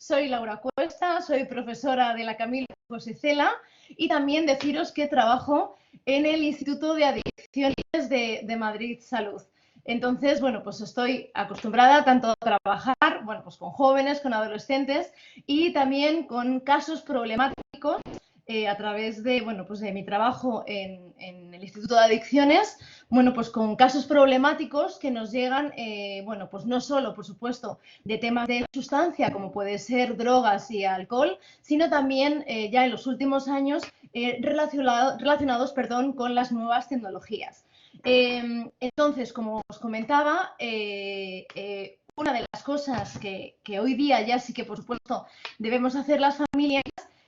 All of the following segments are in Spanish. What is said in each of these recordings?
Soy Laura Cuesta, soy profesora de la Camilo José Cela y también deciros que trabajo en el Instituto de Adicciones de Madrid Salud. Entonces, bueno, pues estoy acostumbrada tanto a trabajar, bueno, pues con jóvenes, con adolescentes y también con casos problemáticos a través de, bueno, pues de mi trabajo en el Instituto de Adicciones, bueno, pues con casos problemáticos que nos llegan, bueno, pues no solo, por supuesto, de temas de sustancia, como puede ser drogas y alcohol, sino también ya en los últimos años relacionados, perdón, con las nuevas tecnologías. Entonces, como os comentaba, una de las cosas que hoy día ya sí que, por supuesto, debemos hacer las familias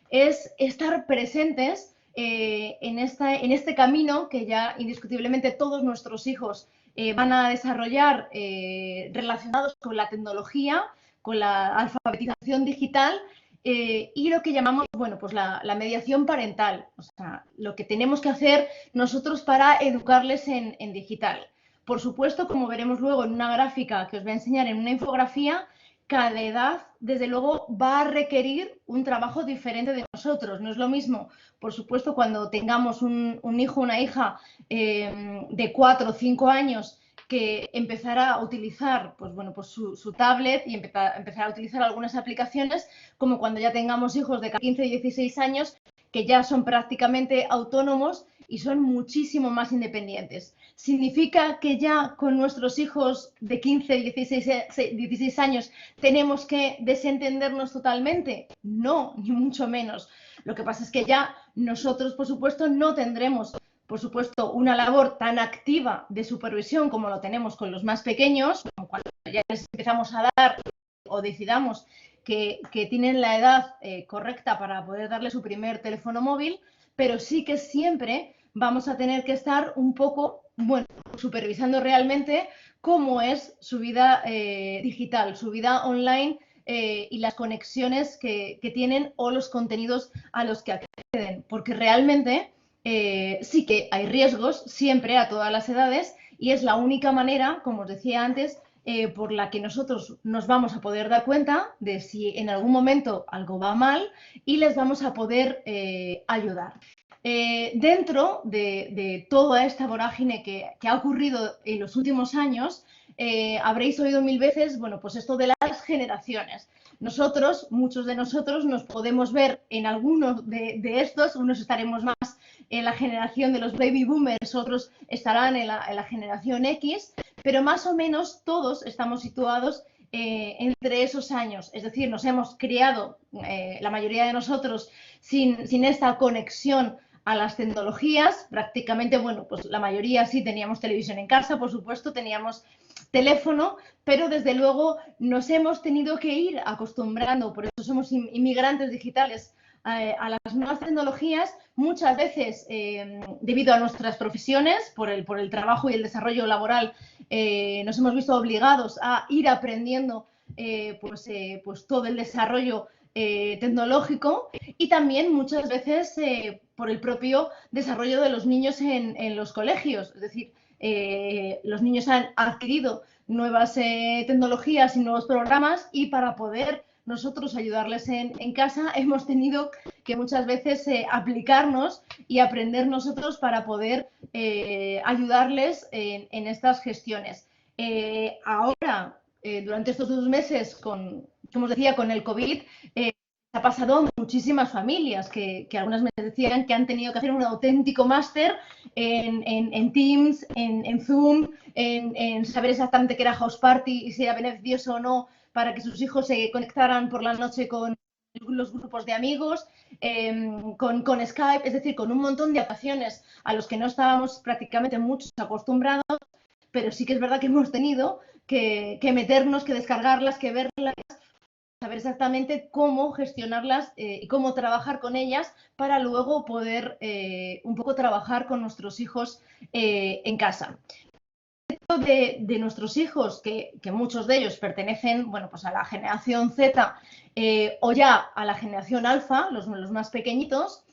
es estar presentes en este camino que ya indiscutiblemente todos nuestros hijos van a desarrollar relacionados con la tecnología, con la alfabetización digital y lo que llamamos, bueno, pues la mediación parental, o sea, lo que tenemos que hacer nosotros para educarles en digital. Por supuesto, como veremos luego en una gráfica que os voy a enseñar en una infografía, cada edad, desde luego, va a requerir un trabajo diferente de nosotros. No es lo mismo, por supuesto, cuando tengamos un hijo o una hija de 4 o 5 años que empezará a utilizar pues, bueno, pues su tablet y empezará a utilizar algunas aplicaciones, como cuando ya tengamos hijos de 15 y 16 años que ya son prácticamente autónomos y son muchísimo más independientes. ¿Significa que ya con nuestros hijos de 15, 16 años tenemos que desentendernos totalmente? No, ni mucho menos. Lo que pasa es que ya nosotros, por supuesto, no tendremos, por supuesto, una labor tan activa de supervisión como lo tenemos con los más pequeños, como cuando ya les empezamos a dar o decidamos que tienen la edad correcta para poder darle su primer teléfono móvil, pero sí que siempre vamos a tener que estar un poco, bueno, supervisando realmente cómo es su vida digital, su vida online y las conexiones que tienen o los contenidos a los que acceden, porque realmente sí que hay riesgos siempre a todas las edades y es la única manera, como os decía antes, por la que nosotros nos vamos a poder dar cuenta de si en algún momento algo va mal y les vamos a poder ayudar. Dentro de toda esta vorágine que ha ocurrido en los últimos años, habréis oído mil veces, bueno, pues esto de las generaciones. Nosotros, muchos de nosotros, nos podemos ver en algunos de estos, unos estaremos más en la generación de los baby boomers, otros estarán en la generación X, pero más o menos todos estamos situados entre esos años. Es decir, nos hemos criado, la mayoría de nosotros, sin esta conexión a las tecnologías. Prácticamente, bueno, pues la mayoría sí teníamos televisión en casa, por supuesto, teníamos teléfono, pero desde luego nos hemos tenido que ir acostumbrando, por eso somos inmigrantes digitales, a las nuevas tecnologías, muchas veces debido a nuestras profesiones, por el trabajo y el desarrollo laboral, nos hemos visto obligados a ir aprendiendo pues todo el desarrollo tecnológico y también muchas veces por el propio desarrollo de los niños en los colegios. Es decir, los niños han adquirido nuevas tecnologías y nuevos programas y para poder nosotros ayudarles en casa hemos tenido que muchas veces aplicarnos y aprender nosotros para poder ayudarles en estas gestiones. Ahora, durante estos 2 meses, como os decía, con el COVID, ha pasado a muchísimas familias que algunas me decían que han tenido que hacer un auténtico máster en Teams, en Zoom, en saber exactamente qué era House Party y si era beneficioso o no para que sus hijos se conectaran por la noche con los grupos de amigos, con Skype, es decir, con un montón de aplicaciones a los que no estábamos prácticamente muchos acostumbrados, pero sí que es verdad que hemos tenido que meternos, que descargarlas, que verlas, saber exactamente cómo gestionarlas y cómo trabajar con ellas para luego poder un poco trabajar con nuestros hijos en casa. De nuestros hijos, que muchos de ellos pertenecen, bueno, pues a la generación Z o ya a la generación alfa, los más pequeñitos,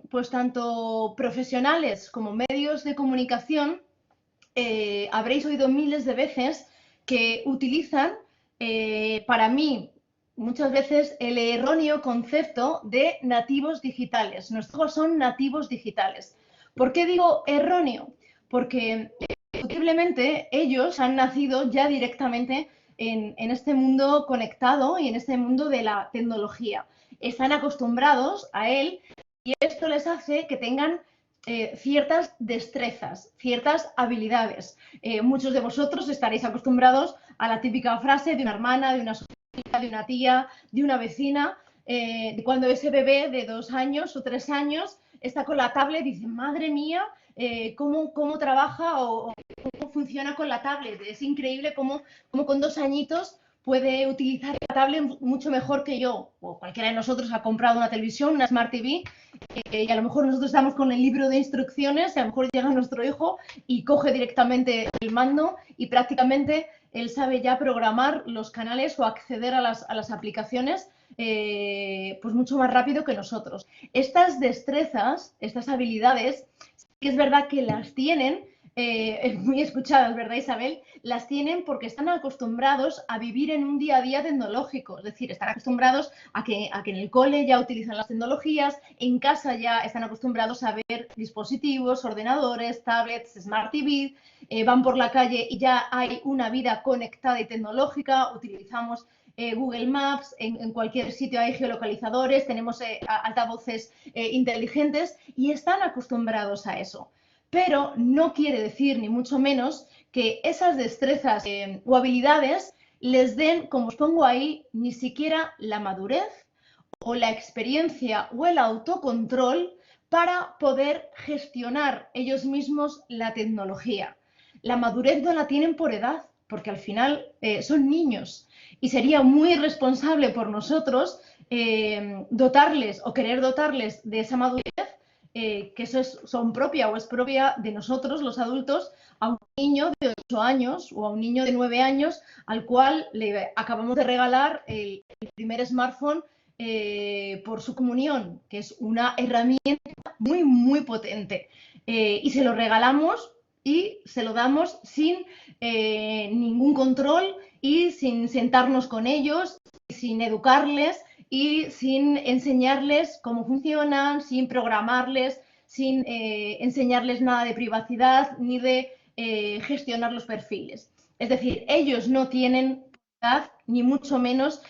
pues tanto profesionales como medios de comunicación habréis oído miles de veces que utilizan, para mí, muchas veces el erróneo concepto de nativos digitales. Nuestros hijos son nativos digitales. ¿Por qué digo erróneo? Porque posiblemente ellos han nacido ya directamente en este mundo conectado y en este mundo de la tecnología. Están acostumbrados a él y esto les hace que tengan ciertas destrezas, ciertas habilidades. Muchos de vosotros estaréis acostumbrados a la típica frase de una hermana, de una sobrina, de una tía, de una vecina, de cuando ese bebé de 2 años o 3 años está con la tablet y dice, madre mía, cómo trabaja o cómo funciona con la tablet. Es increíble cómo con 2 añitos puede utilizar la tablet mucho mejor que yo. O cualquiera de nosotros ha comprado una televisión, una Smart TV, y a lo mejor nosotros estamos con el libro de instrucciones y a lo mejor llega nuestro hijo y coge directamente el mando y prácticamente él sabe ya programar los canales o acceder a las aplicaciones pues mucho más rápido que nosotros. Estas destrezas, estas habilidades, sí que es verdad que las tienen, muy escuchadas, ¿verdad, Isabel? Las tienen porque están acostumbrados a vivir en un día a día tecnológico, es decir, están acostumbrados a que en el cole ya utilizan las tecnologías, en casa ya están acostumbrados a ver dispositivos, ordenadores, tablets, Smart TV, van por la calle y ya hay una vida conectada y tecnológica, utilizamos Google Maps, en cualquier sitio hay geolocalizadores, tenemos altavoces inteligentes y están acostumbrados a eso. Pero no quiere decir, ni mucho menos, que esas destrezas o habilidades les den, como os pongo ahí, ni siquiera la madurez o la experiencia o el autocontrol para poder gestionar ellos mismos la tecnología. La madurez no la tienen por edad, porque al final son niños y sería muy irresponsable por nosotros dotarles o querer dotarles de esa madurez que son propia o es propia de nosotros, los adultos, a un niño de 8 años o a un niño de 9 años al cual le acabamos de regalar el primer smartphone por su comunión, que es una herramienta muy, muy potente. Y se lo regalamos y se lo damos sin ningún control y sin sentarnos con ellos, sin educarles y sin enseñarles cómo funcionan, sin programarles, sin enseñarles nada de privacidad ni de gestionar los perfiles. Es decir, ellos no tienen ni mucho menos,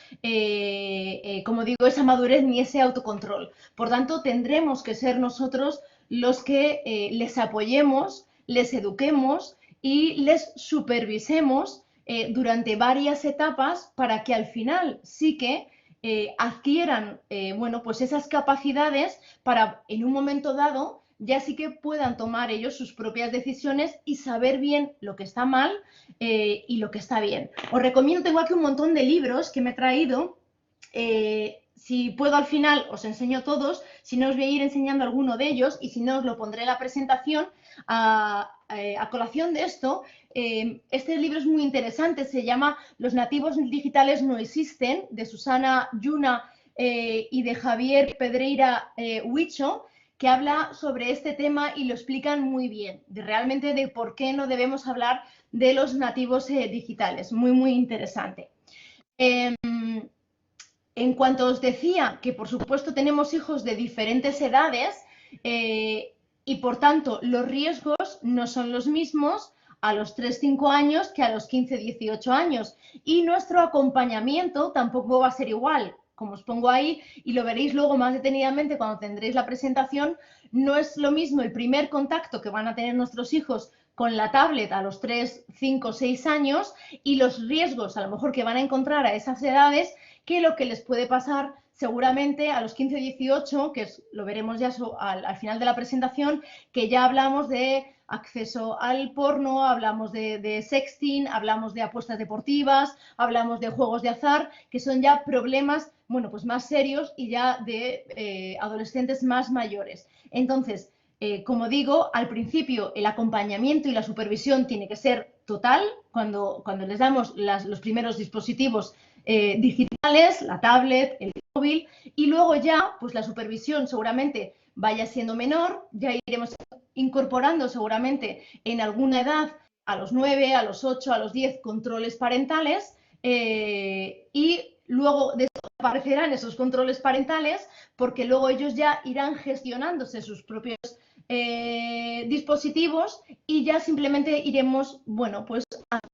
como digo, esa madurez ni ese autocontrol. Por tanto, tendremos que ser nosotros los que les apoyemos, les eduquemos y les supervisemos durante varias etapas para que al final sí que adquieran bueno, pues esas capacidades para en un momento dado ya sí que puedan tomar ellos sus propias decisiones y saber bien lo que está mal y lo que está bien. Os recomiendo, tengo aquí un montón de libros que me he traído. Si puedo al final os enseño todos, si no os voy a ir enseñando alguno de ellos y si no os lo pondré en la presentación. A colación de esto, este libro es muy interesante, se llama Los nativos digitales no existen, de Susana Yuna y de Javier Pedreira Huicho, que habla sobre este tema y lo explican muy bien, realmente de por qué no debemos hablar de los nativos digitales. Muy, muy interesante. En cuanto os decía que, por supuesto, tenemos hijos de diferentes edades y, por tanto, los riesgos no son los mismos a los 3-5 años que a los 15-18 años. Y nuestro acompañamiento tampoco va a ser igual. Como os pongo ahí, y lo veréis luego más detenidamente cuando tendréis la presentación, no es lo mismo el primer contacto que van a tener nuestros hijos con la tablet a los 3, 5, 6 años y los riesgos a lo mejor que van a encontrar a esas edades que lo que les puede pasar seguramente a los 15-18, que lo veremos ya al final de la presentación, que ya hablamos de acceso al porno, hablamos de sexting, hablamos de apuestas deportivas, hablamos de juegos de azar, que son ya problemas, bueno, pues más serios y ya de adolescentes más mayores. Entonces, como digo, al principio el acompañamiento y la supervisión tiene que ser total cuando les damos los primeros dispositivos digitales, la tablet, el móvil, y luego ya, pues la supervisión seguramente vaya siendo menor, ya iremos incorporando seguramente en alguna edad a los 9, a los 8, a los 10 controles parentales y luego de aparecerán esos controles parentales porque luego ellos ya irán gestionándose sus propios dispositivos y ya simplemente iremos, bueno, pues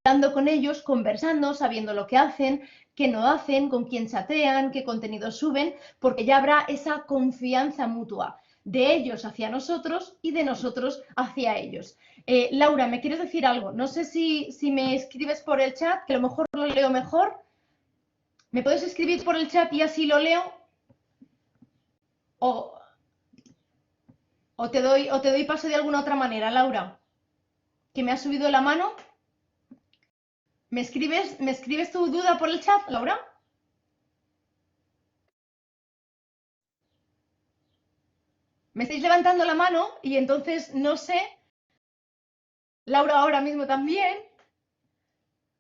hablando con ellos, conversando, sabiendo lo que hacen, qué no hacen, con quién chatean, qué contenidos suben, porque ya habrá esa confianza mutua de ellos hacia nosotros y de nosotros hacia ellos. Laura, ¿me quieres decir algo? No sé si me escribes por el chat, que a lo mejor lo leo mejor. ¿Me puedes escribir por el chat y así lo leo? O, o te doy paso de alguna otra manera, Laura. ¿Que me has subido la mano? Me escribes tu duda por el chat, Laura? Me estáis levantando la mano y entonces no sé, Laura ahora mismo también,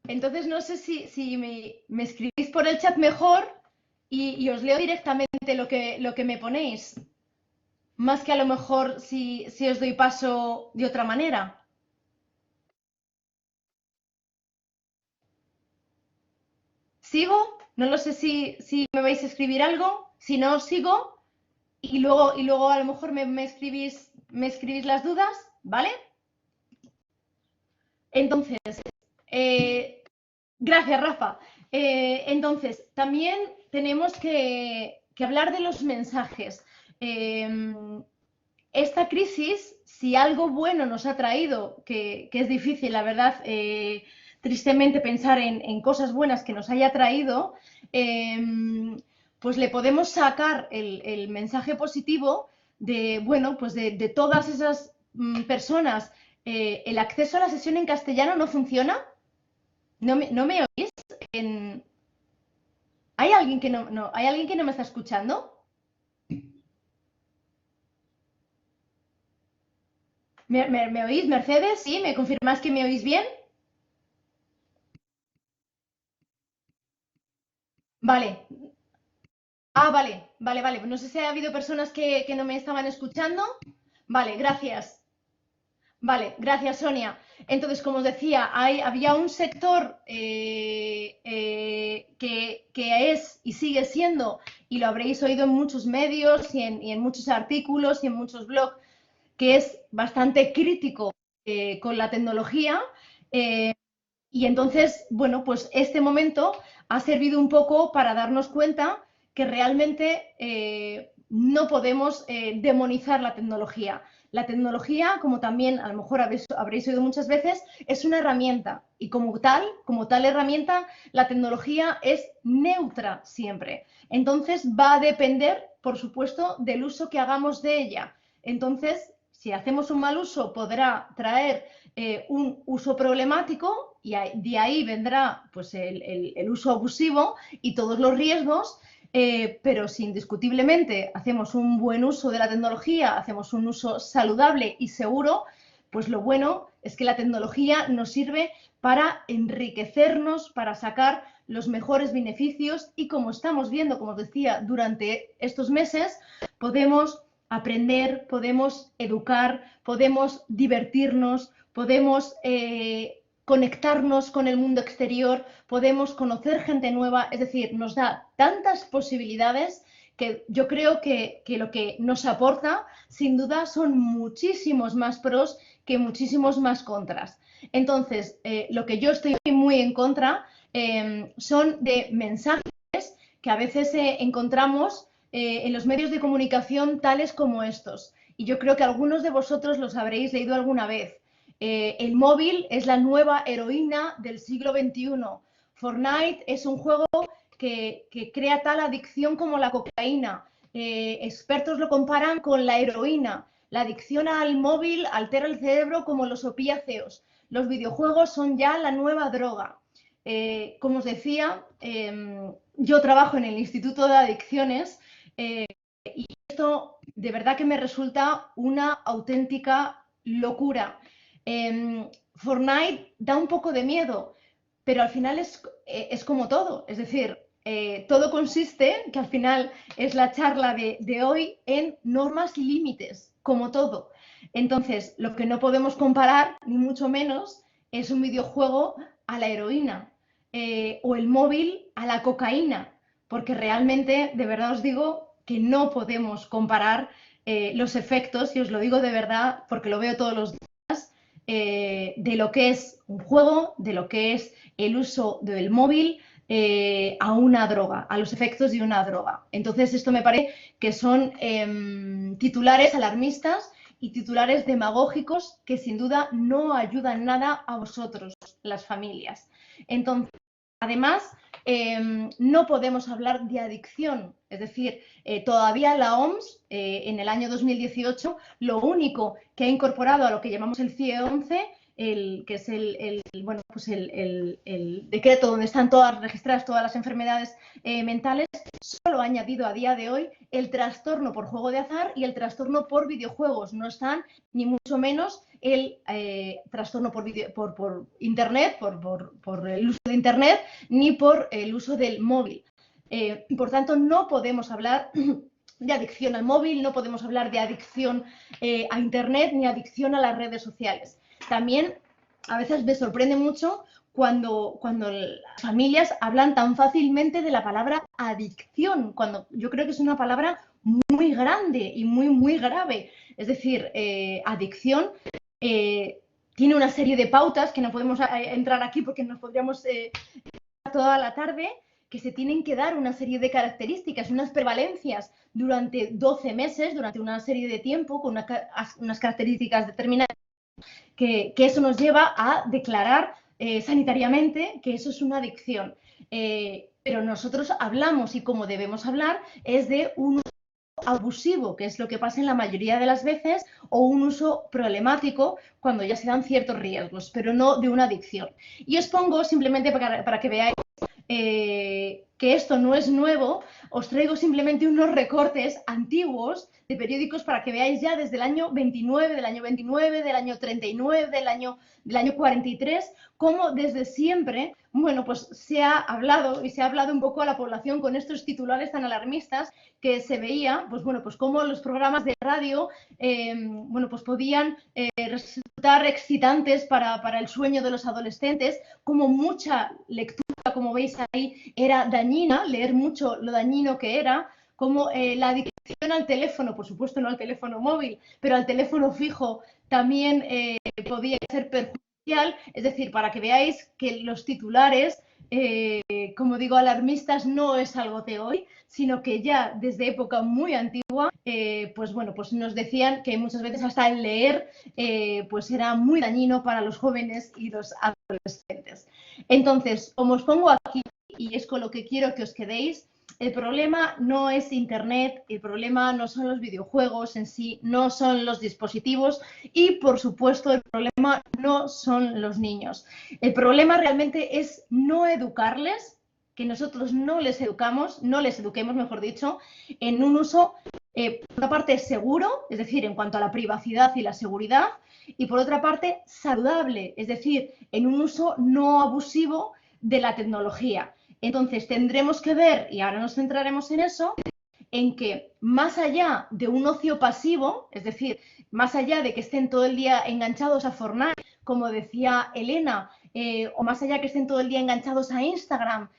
entonces no sé si me escribís por el chat mejor y os leo directamente lo que me ponéis, más que a lo mejor si os doy paso de otra manera. ¿Sigo? No lo sé si me vais a escribir algo, si no, sigo y luego a lo mejor me escribís las dudas, ¿vale? Entonces, eh, gracias, Rafa. Entonces, también tenemos que hablar de los mensajes. Eh, esta crisis, si algo bueno nos ha traído, que es difícil, la verdad, tristemente pensar en cosas buenas que nos haya traído, eh, pues le podemos sacar el mensaje positivo de, bueno, pues de todas esas personas. ¿El acceso a la sesión en castellano no funciona? No me oís? En- ¿Hay alguien que ¿hay alguien que no me está escuchando? Me oís, Mercedes? ¿Sí? ¿Me confirmáis que me oís bien? Vale. Ah, vale. No sé si ha habido personas que no me estaban escuchando. Vale, gracias. Vale, gracias, Sonia. Entonces, como os decía, había un sector que es y sigue siendo, y lo habréis oído en muchos medios y en muchos artículos y en muchos blogs, que es bastante crítico con la tecnología. eh, y entonces, bueno, pues este momento ha servido un poco para darnos cuenta que realmente no podemos demonizar la tecnología. La tecnología, como también a lo mejor habréis oído muchas veces, es una herramienta y como tal herramienta, la tecnología es neutra siempre. Entonces va a depender, por supuesto, del uso que hagamos de ella. Entonces, si hacemos un mal uso, podrá traer un uso problemático y de ahí vendrá pues, el uso abusivo y todos los riesgos, pero si indiscutiblemente hacemos un buen uso de la tecnología, hacemos un uso saludable y seguro, pues lo bueno es que la tecnología nos sirve para enriquecernos, para sacar los mejores beneficios y como estamos viendo, como os decía, durante estos meses, podemos aprender, podemos educar, podemos divertirnos, podemos conectarnos con el mundo exterior, podemos conocer gente nueva, es decir, nos da tantas posibilidades que yo creo que lo que nos aporta, sin duda, son muchísimos más pros que muchísimos más contras. Entonces, lo que yo estoy muy en contra son de mensajes que a veces encontramos en los medios de comunicación tales como estos. Y yo creo que algunos de vosotros los habréis leído alguna vez. El móvil es la nueva heroína del siglo XXI. Fortnite es un juego que crea tal adicción como la cocaína. Expertos lo comparan con la heroína. La adicción al móvil altera el cerebro como los opiáceos. Los videojuegos son ya la nueva droga. Como os decía, yo trabajo en el Instituto de Adicciones y esto de verdad que me resulta una auténtica locura. Fortnite da un poco de miedo, pero al final es como todo. Es decir, todo consiste, que al final es la charla de hoy, en normas y límites, como todo. Entonces, lo que no podemos comparar, ni mucho menos, es un videojuego a la heroína o el móvil a la cocaína, porque realmente, de verdad os digo que no podemos comparar los efectos, y os lo digo de verdad porque lo veo todos los días, de lo que es un juego, de lo que es el uso del móvil a una droga, a los efectos de una droga. Entonces, esto me parece que son titulares alarmistas y titulares demagógicos que sin duda no ayudan nada a vosotros, las familias. Entonces, además, no podemos hablar de adicción, es decir, todavía la OMS en el año 2018 lo único que ha incorporado a lo que llamamos el CIE 11, que es bueno, pues el decreto donde están todas registradas todas las enfermedades mentales, solo ha añadido a día de hoy el trastorno por juego de azar y el trastorno por videojuegos. No están ni mucho menos el trastorno por internet, por el uso de internet, ni por el uso del móvil. Por tanto, no podemos hablar de adicción al móvil, no podemos hablar de adicción a internet ni adicción a las redes sociales. También a veces me sorprende mucho cuando las familias hablan tan fácilmente de la palabra adicción, cuando yo creo que es una palabra muy grande y muy grave. Es decir, adicción tiene una serie de pautas que no podemos entrar aquí porque nos podríamos toda la tarde, que se tienen que dar una serie de características, unas prevalencias durante 12 meses, durante una serie de tiempo, con unas características determinadas, que eso nos lleva a declarar sanitariamente que eso es una adicción. Pero nosotros hablamos, y como debemos hablar, es de un uso abusivo, que es lo que pasa en la mayoría de las veces, o un uso problemático cuando ya se dan ciertos riesgos, pero no de una adicción. Y os pongo simplemente para que veáis que esto no es nuevo, os traigo simplemente unos recortes antiguos de periódicos para que veáis ya desde el año 29, del año 29, del año 39, del año 43, cómo desde siempre, bueno, pues se ha hablado y se ha hablado un poco a la población con estos titulares tan alarmistas que se veía, pues bueno, pues cómo los programas de radio, bueno, pues podían resultar excitantes para el sueño de los adolescentes, como mucha lectura, como veis ahí, era dañina, leer mucho lo dañino que era, como la adicción al teléfono, por supuesto no al teléfono móvil, pero al teléfono fijo también podía ser perjudicial. Es decir, para que veáis que los titulares, como digo, alarmistas no es algo de hoy, sino que ya desde época muy antigua, pues bueno, pues nos decían que muchas veces hasta el leer pues era muy dañino para los jóvenes y los adolescentes. Entonces, como os pongo aquí, y es con lo que quiero que os quedéis, el problema no es Internet, el problema no son los videojuegos en sí, no son los dispositivos y, por supuesto, el problema no son los niños. El problema realmente es no educarles, que nosotros no les eduquemos, mejor dicho, en un uso, por una parte, seguro, es decir, en cuanto a la privacidad y la seguridad, y por otra parte, saludable, es decir, en un uso no abusivo de la tecnología. Entonces, tendremos que ver, y ahora nos centraremos en eso, en que más allá de un ocio pasivo, es decir, más allá de que estén todo el día enganchados a Fortnite, como decía Elena, o más allá de que estén todo el día enganchados a Instagram,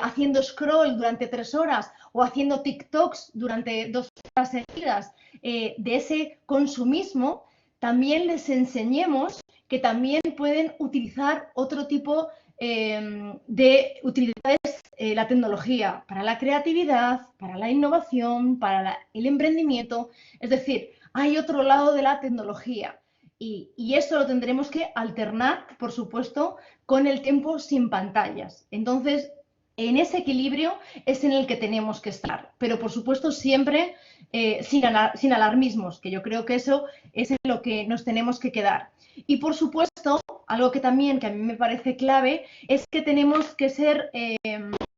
haciendo scroll durante 3 horas o haciendo TikToks durante 2 horas seguidas, de ese consumismo, también les enseñemos que también pueden utilizar otro tipo de utilidades, la tecnología para la creatividad, para la innovación, para el emprendimiento. Es decir, hay otro lado de la tecnología y esto lo tendremos que alternar, por supuesto, con el tiempo sin pantallas. Entonces, en ese equilibrio es en el que tenemos que estar, pero por supuesto siempre sin alarmismos, que yo creo que eso es en lo que nos tenemos que quedar. Y por supuesto, algo que también que a mí me parece clave es que tenemos que ser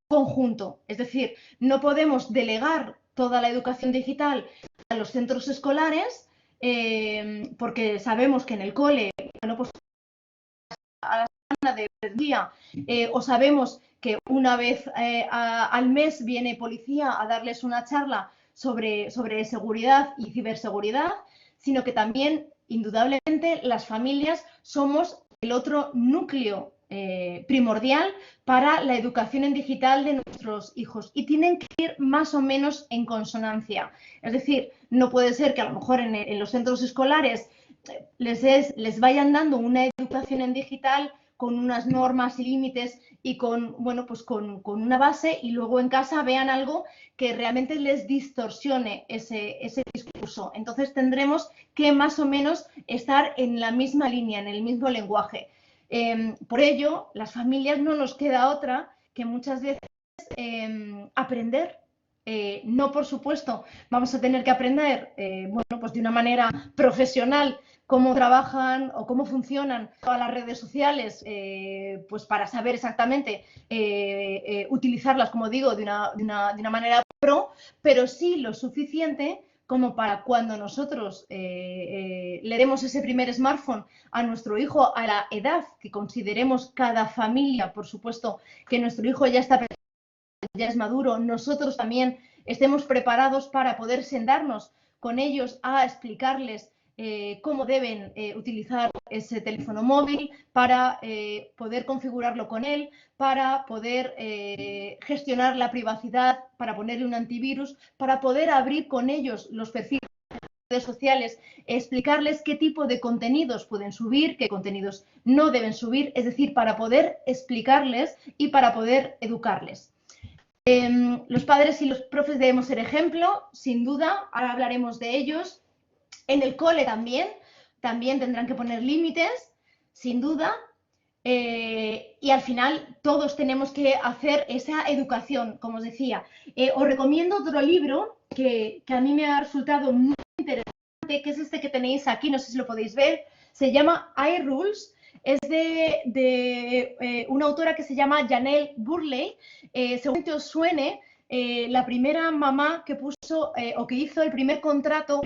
conjunto, es decir, no podemos delegar toda la educación digital a los centros escolares porque sabemos que en el cole, bueno, pues a la semana de día, o sabemos que una vez al mes viene policía a darles una charla sobre seguridad y ciberseguridad, sino que también, indudablemente, las familias somos el otro núcleo primordial para la educación en digital de nuestros hijos y tienen que ir más o menos en consonancia. Es decir, no puede ser que a lo mejor en los centros escolares les vayan dando una educación en digital con unas normas y límites y con, bueno, pues con una base y luego en casa vean algo que realmente les distorsione ese discurso. Entonces tendremos que más o menos estar en la misma línea, en el mismo lenguaje. Por ello, las familias no nos queda otra que muchas veces aprender. No, por supuesto, vamos a tener que aprender, bueno, pues de una manera profesional cómo trabajan o cómo funcionan todas las redes sociales, pues para saber exactamente utilizarlas, como digo, de una manera pro, pero sí lo suficiente como para cuando nosotros le demos ese primer smartphone a nuestro hijo a la edad que consideremos cada familia, por supuesto, que nuestro hijo ya está ya es maduro, nosotros también estemos preparados para poder sentarnos con ellos a explicarles cómo deben utilizar ese teléfono móvil, para poder configurarlo con él, para poder gestionar la privacidad, para ponerle un antivirus, para poder abrir con ellos los perfiles redes sociales, explicarles qué tipo de contenidos pueden subir, qué contenidos no deben subir, es decir, para poder explicarles y para poder educarles. Los padres y los profes debemos ser ejemplo, sin duda, ahora hablaremos de ellos. En el cole también tendrán que poner límites, sin duda, y al final todos tenemos que hacer esa educación, como os decía. Os recomiendo otro libro que a mí me ha resultado muy interesante, que es este que tenéis aquí, no sé si lo podéis ver, se llama iRules. Es de una autora que se llama Janelle Burley. Seguramente os suene, la primera mamá que puso o que hizo el primer contrato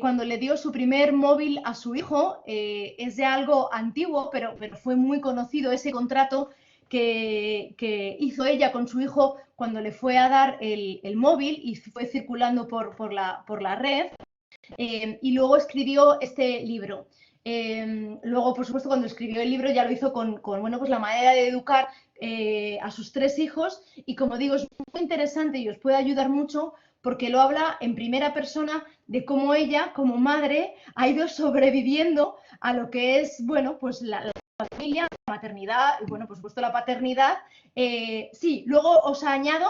cuando le dio su primer móvil a su hijo. Es de algo antiguo, pero fue muy conocido ese contrato que hizo ella con su hijo cuando le fue a dar el móvil y fue circulando por la red. Y luego escribió este libro. Luego, por supuesto, cuando escribió el libro ya lo hizo con bueno, pues la manera de educar a sus 3 hijos y, como digo, es muy interesante y os puede ayudar mucho porque lo habla en primera persona de cómo ella, como madre, ha ido sobreviviendo a lo que es, bueno, pues la familia, la maternidad y, bueno, por supuesto, la paternidad. Sí, luego os añado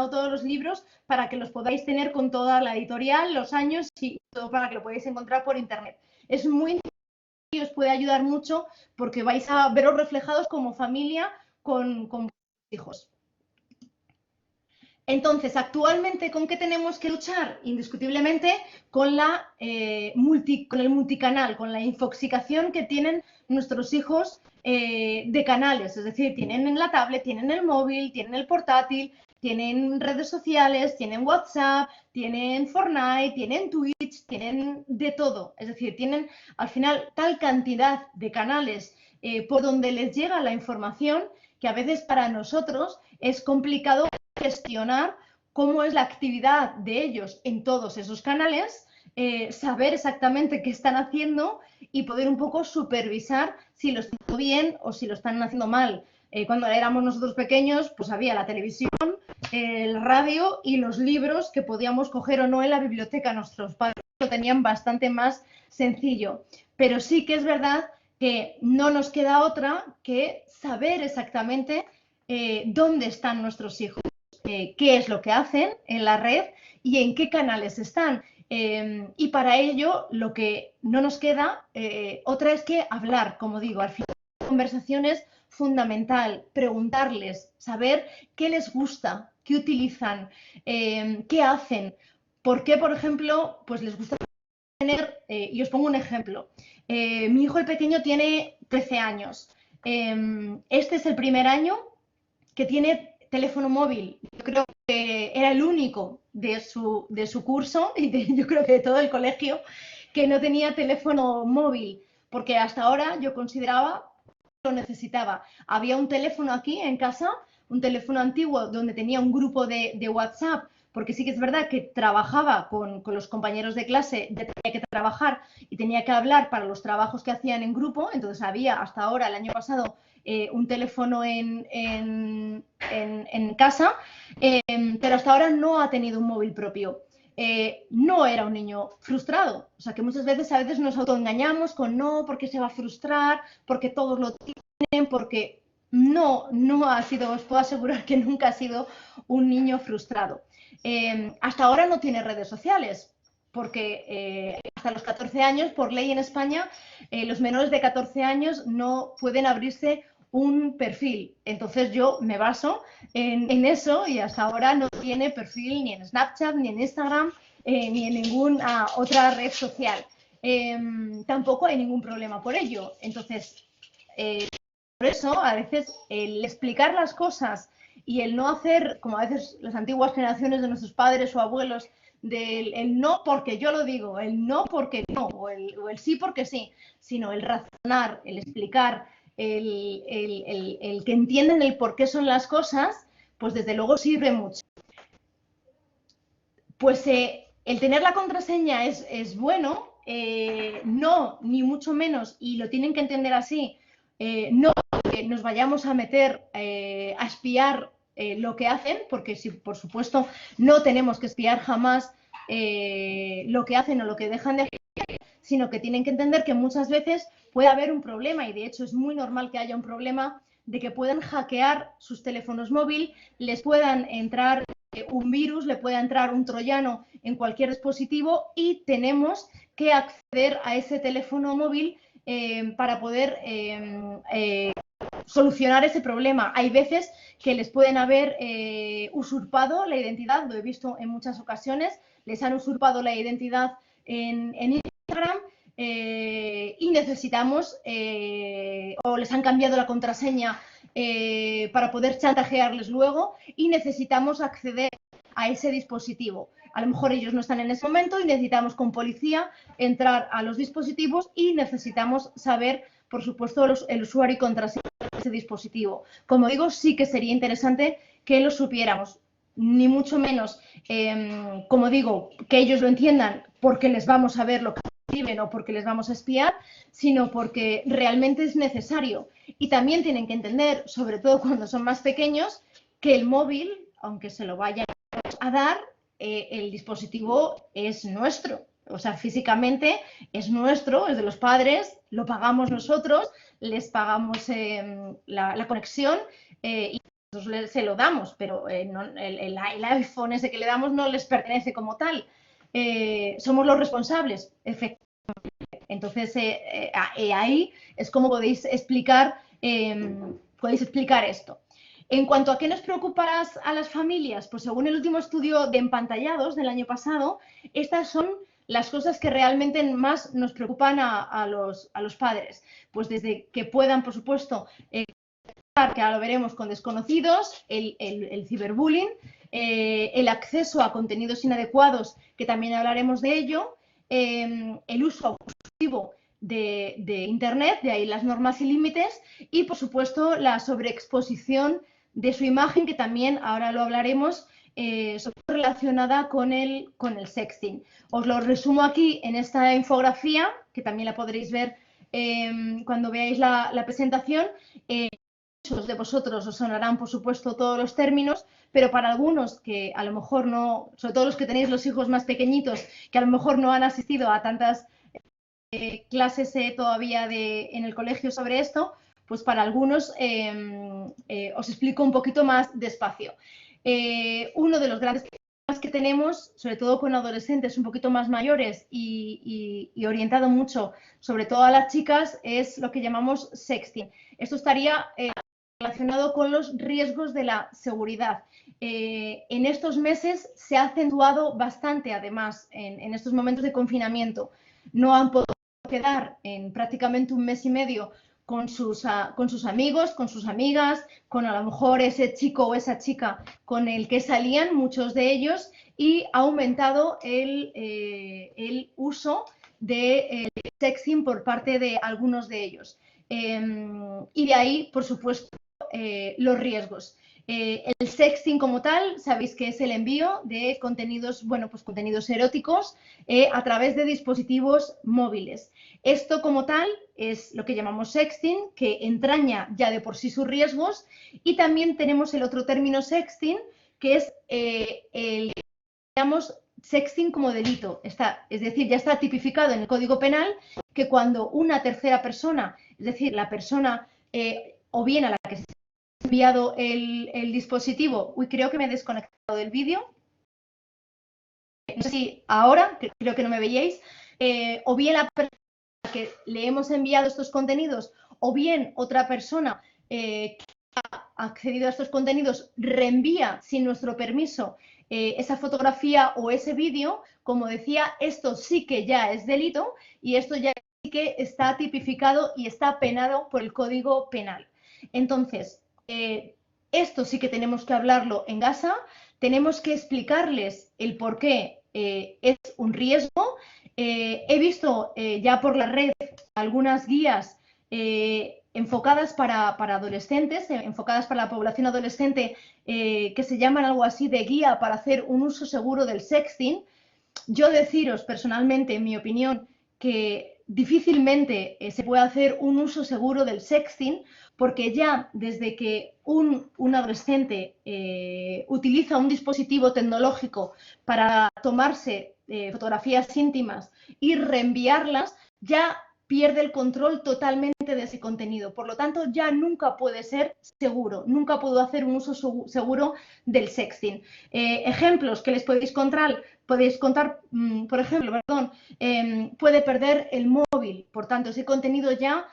todos los libros para que los podáis tener con toda la editorial, los años y todo para que lo podáis encontrar por internet. Es muy interesante y os puede ayudar mucho porque vais a veros reflejados como familia con vuestros hijos. Entonces, actualmente, ¿con qué tenemos que luchar? Indiscutiblemente con el multicanal, con la infoxicación que tienen nuestros hijos de canales. Es decir, tienen en la tablet, tienen el móvil, tienen el portátil, tienen redes sociales, tienen WhatsApp, tienen Fortnite, tienen Twitch, tienen de todo. Es decir, tienen al final tal cantidad de canales por donde les llega la información que a veces para nosotros es complicado gestionar cómo es la actividad de ellos en todos esos canales, saber exactamente qué están haciendo y poder un poco supervisar si lo están haciendo bien o si lo están haciendo mal. Cuando éramos nosotros pequeños, pues había la televisión, el radio y los libros que podíamos coger o no en la biblioteca. Nuestros padres lo tenían bastante más sencillo. Pero sí que es verdad que no nos queda otra que saber exactamente dónde están nuestros hijos, qué es lo que hacen en la red y en qué canales están. Y para ello lo que no nos queda otra es que hablar, como digo, al final la conversación es fundamental, preguntarles, saber qué les gusta, qué utilizan, qué hacen, por qué, por ejemplo, pues les gusta tener, y os pongo un ejemplo, mi hijo el pequeño tiene 13 años, este es el primer año que tiene teléfono móvil. Yo creo que era el único de su curso y yo creo que de todo el colegio que no tenía teléfono móvil, porque hasta ahora yo consideraba que lo necesitaba. Había un teléfono aquí en casa, un teléfono antiguo donde tenía un grupo de WhatsApp porque sí que es verdad que trabajaba con los compañeros de clase, tenía que trabajar y tenía que hablar para los trabajos que hacían en grupo, entonces había hasta ahora, el año pasado, un teléfono en casa, pero hasta ahora no ha tenido un móvil propio. No era un niño frustrado, o sea que muchas veces a veces nos autoengañamos con no, porque se va a frustrar, porque todos lo tienen, porque no ha sido, os puedo asegurar que nunca ha sido un niño frustrado. Hasta ahora no tiene redes sociales, porque hasta los 14 años, por ley en España, los menores de 14 años no pueden abrirse un perfil. Entonces yo me baso en eso y hasta ahora no tiene perfil ni en Snapchat, ni en Instagram, ni en ninguna otra red social. Tampoco hay ningún problema por ello. Entonces, por eso a veces el explicar las cosas y el no hacer, como a veces las antiguas generaciones de nuestros padres o abuelos, del el no porque yo lo digo, el no porque no, o el sí porque sí, sino el razonar, el explicar, el que entienden el por qué son las cosas, pues desde luego sirve mucho. Pues el tener la contraseña es bueno, no, ni mucho menos, y lo tienen que entender así, no que nos vayamos a meter a espiar lo que hacen, porque si por supuesto no tenemos que espiar jamás lo que hacen o lo que dejan de hacer, sino que tienen que entender que muchas veces puede haber un problema y de hecho es muy normal que haya un problema de que puedan hackear sus teléfonos móviles, les puedan entrar un virus, le pueda entrar un troyano en cualquier dispositivo y tenemos que acceder a ese teléfono móvil para poder solucionar ese problema. Hay veces que les pueden haber usurpado la identidad, lo he visto en muchas ocasiones, les han usurpado la identidad en Instagram y necesitamos, o les han cambiado la contraseña para poder chantajearles luego y necesitamos acceder a ese dispositivo. A lo mejor ellos no están en ese momento y necesitamos con policía entrar a los dispositivos y necesitamos saber, por supuesto, el usuario y contraseña de ese dispositivo. Como digo, sí que sería interesante que lo supiéramos, ni mucho menos, como digo, que ellos lo entiendan porque les vamos a ver lo que escriben o porque les vamos a espiar, sino porque realmente es necesario. Y también tienen que entender, sobre todo cuando son más pequeños, que el móvil, aunque se lo vayan a dar, el dispositivo es nuestro. O sea, físicamente es nuestro, es de los padres, lo pagamos nosotros, les pagamos la conexión y nosotros se lo damos, pero no, el iPhone ese que le damos no les pertenece como tal. Somos los responsables, efectivamente. Entonces, ahí es como podéis explicar esto. En cuanto a qué nos preocupa a las familias, pues según el último estudio de empantallados del año pasado, estas son las cosas que realmente más nos preocupan a los padres. Pues desde que puedan, por supuesto, que ahora lo veremos con desconocidos, el ciberbullying, el acceso a contenidos inadecuados, que también hablaremos de ello, el uso abusivo de Internet, de ahí las normas y límites, y por supuesto la sobreexposición de su imagen, que también ahora lo hablaremos, relacionada con el sexting. Os lo resumo aquí en esta infografía, que también la podréis ver cuando veáis la presentación. Muchos de vosotros os sonarán, por supuesto, todos los términos, pero para algunos que a lo mejor no, sobre todo los que tenéis los hijos más pequeñitos, que a lo mejor no han asistido a tantas clases todavía en el colegio sobre esto, pues para algunos os explico un poquito más despacio. Uno de los grandes problemas que tenemos, sobre todo con adolescentes un poquito más mayores y orientado mucho sobre todo a las chicas, es lo que llamamos sexting. Esto estaría relacionado con los riesgos de la seguridad. En estos meses se ha acentuado bastante, además, en estos momentos de confinamiento. No han podido quedar en prácticamente un mes y medio con sus amigos, con sus amigas, con a lo mejor ese chico o esa chica con el que salían muchos de ellos, y ha aumentado el uso de sexting por parte de algunos de ellos. Y de ahí, por supuesto, los riesgos. El sexting como tal, sabéis que es el envío de contenidos, bueno, pues contenidos eróticos a través de dispositivos móviles. Esto como tal es lo que llamamos sexting, que entraña ya de por sí sus riesgos, y también tenemos el otro término sexting, que es el, digamos, sexting como delito. Es decir, ya está tipificado en el Código Penal que cuando una tercera persona, es decir, la persona o bien a la que se ha enviado el dispositivo, uy, creo que me he desconectado del vídeo, no sé si ahora, creo que no me veíais, o bien la persona a la que le hemos enviado estos contenidos, o bien otra persona que ha accedido a estos contenidos reenvía sin nuestro permiso esa fotografía o ese vídeo. Como decía, esto sí que ya es delito y esto ya sí que está tipificado y está penado por el Código Penal. Entonces, esto sí que tenemos que hablarlo en casa, tenemos que explicarles el por qué es un riesgo. He visto ya por la red algunas guías enfocadas para adolescentes, enfocadas para la población adolescente, que se llaman algo así de guía para hacer un uso seguro del sexting. Yo deciros personalmente, en mi opinión, que difícilmente se puede hacer un uso seguro del sexting, porque ya desde que un adolescente utiliza un dispositivo tecnológico para tomarse fotografías íntimas y reenviarlas, ya pierde el control totalmente de ese contenido. Por lo tanto, ya nunca puede ser seguro, nunca puedo hacer un uso seguro del sexting. Ejemplos que les podéis contar, por ejemplo, puede perder el móvil, por tanto, ese contenido ya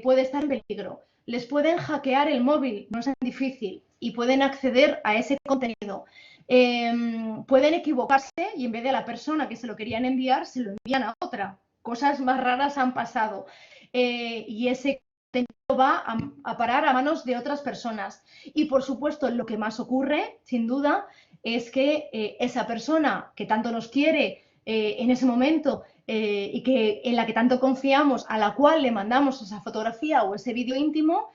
puede estar en peligro. Les pueden hackear el móvil, no es tan difícil, y pueden acceder a ese contenido. Pueden equivocarse y en vez de a la persona que se lo querían enviar, se lo envían a otra. Cosas más raras han pasado y ese contenido va a parar a manos de otras personas. Y por supuesto, lo que más ocurre, sin duda, es que esa persona que tanto nos quiere en ese momento y que en la que tanto confiamos, a la cual le mandamos esa fotografía o ese vídeo íntimo,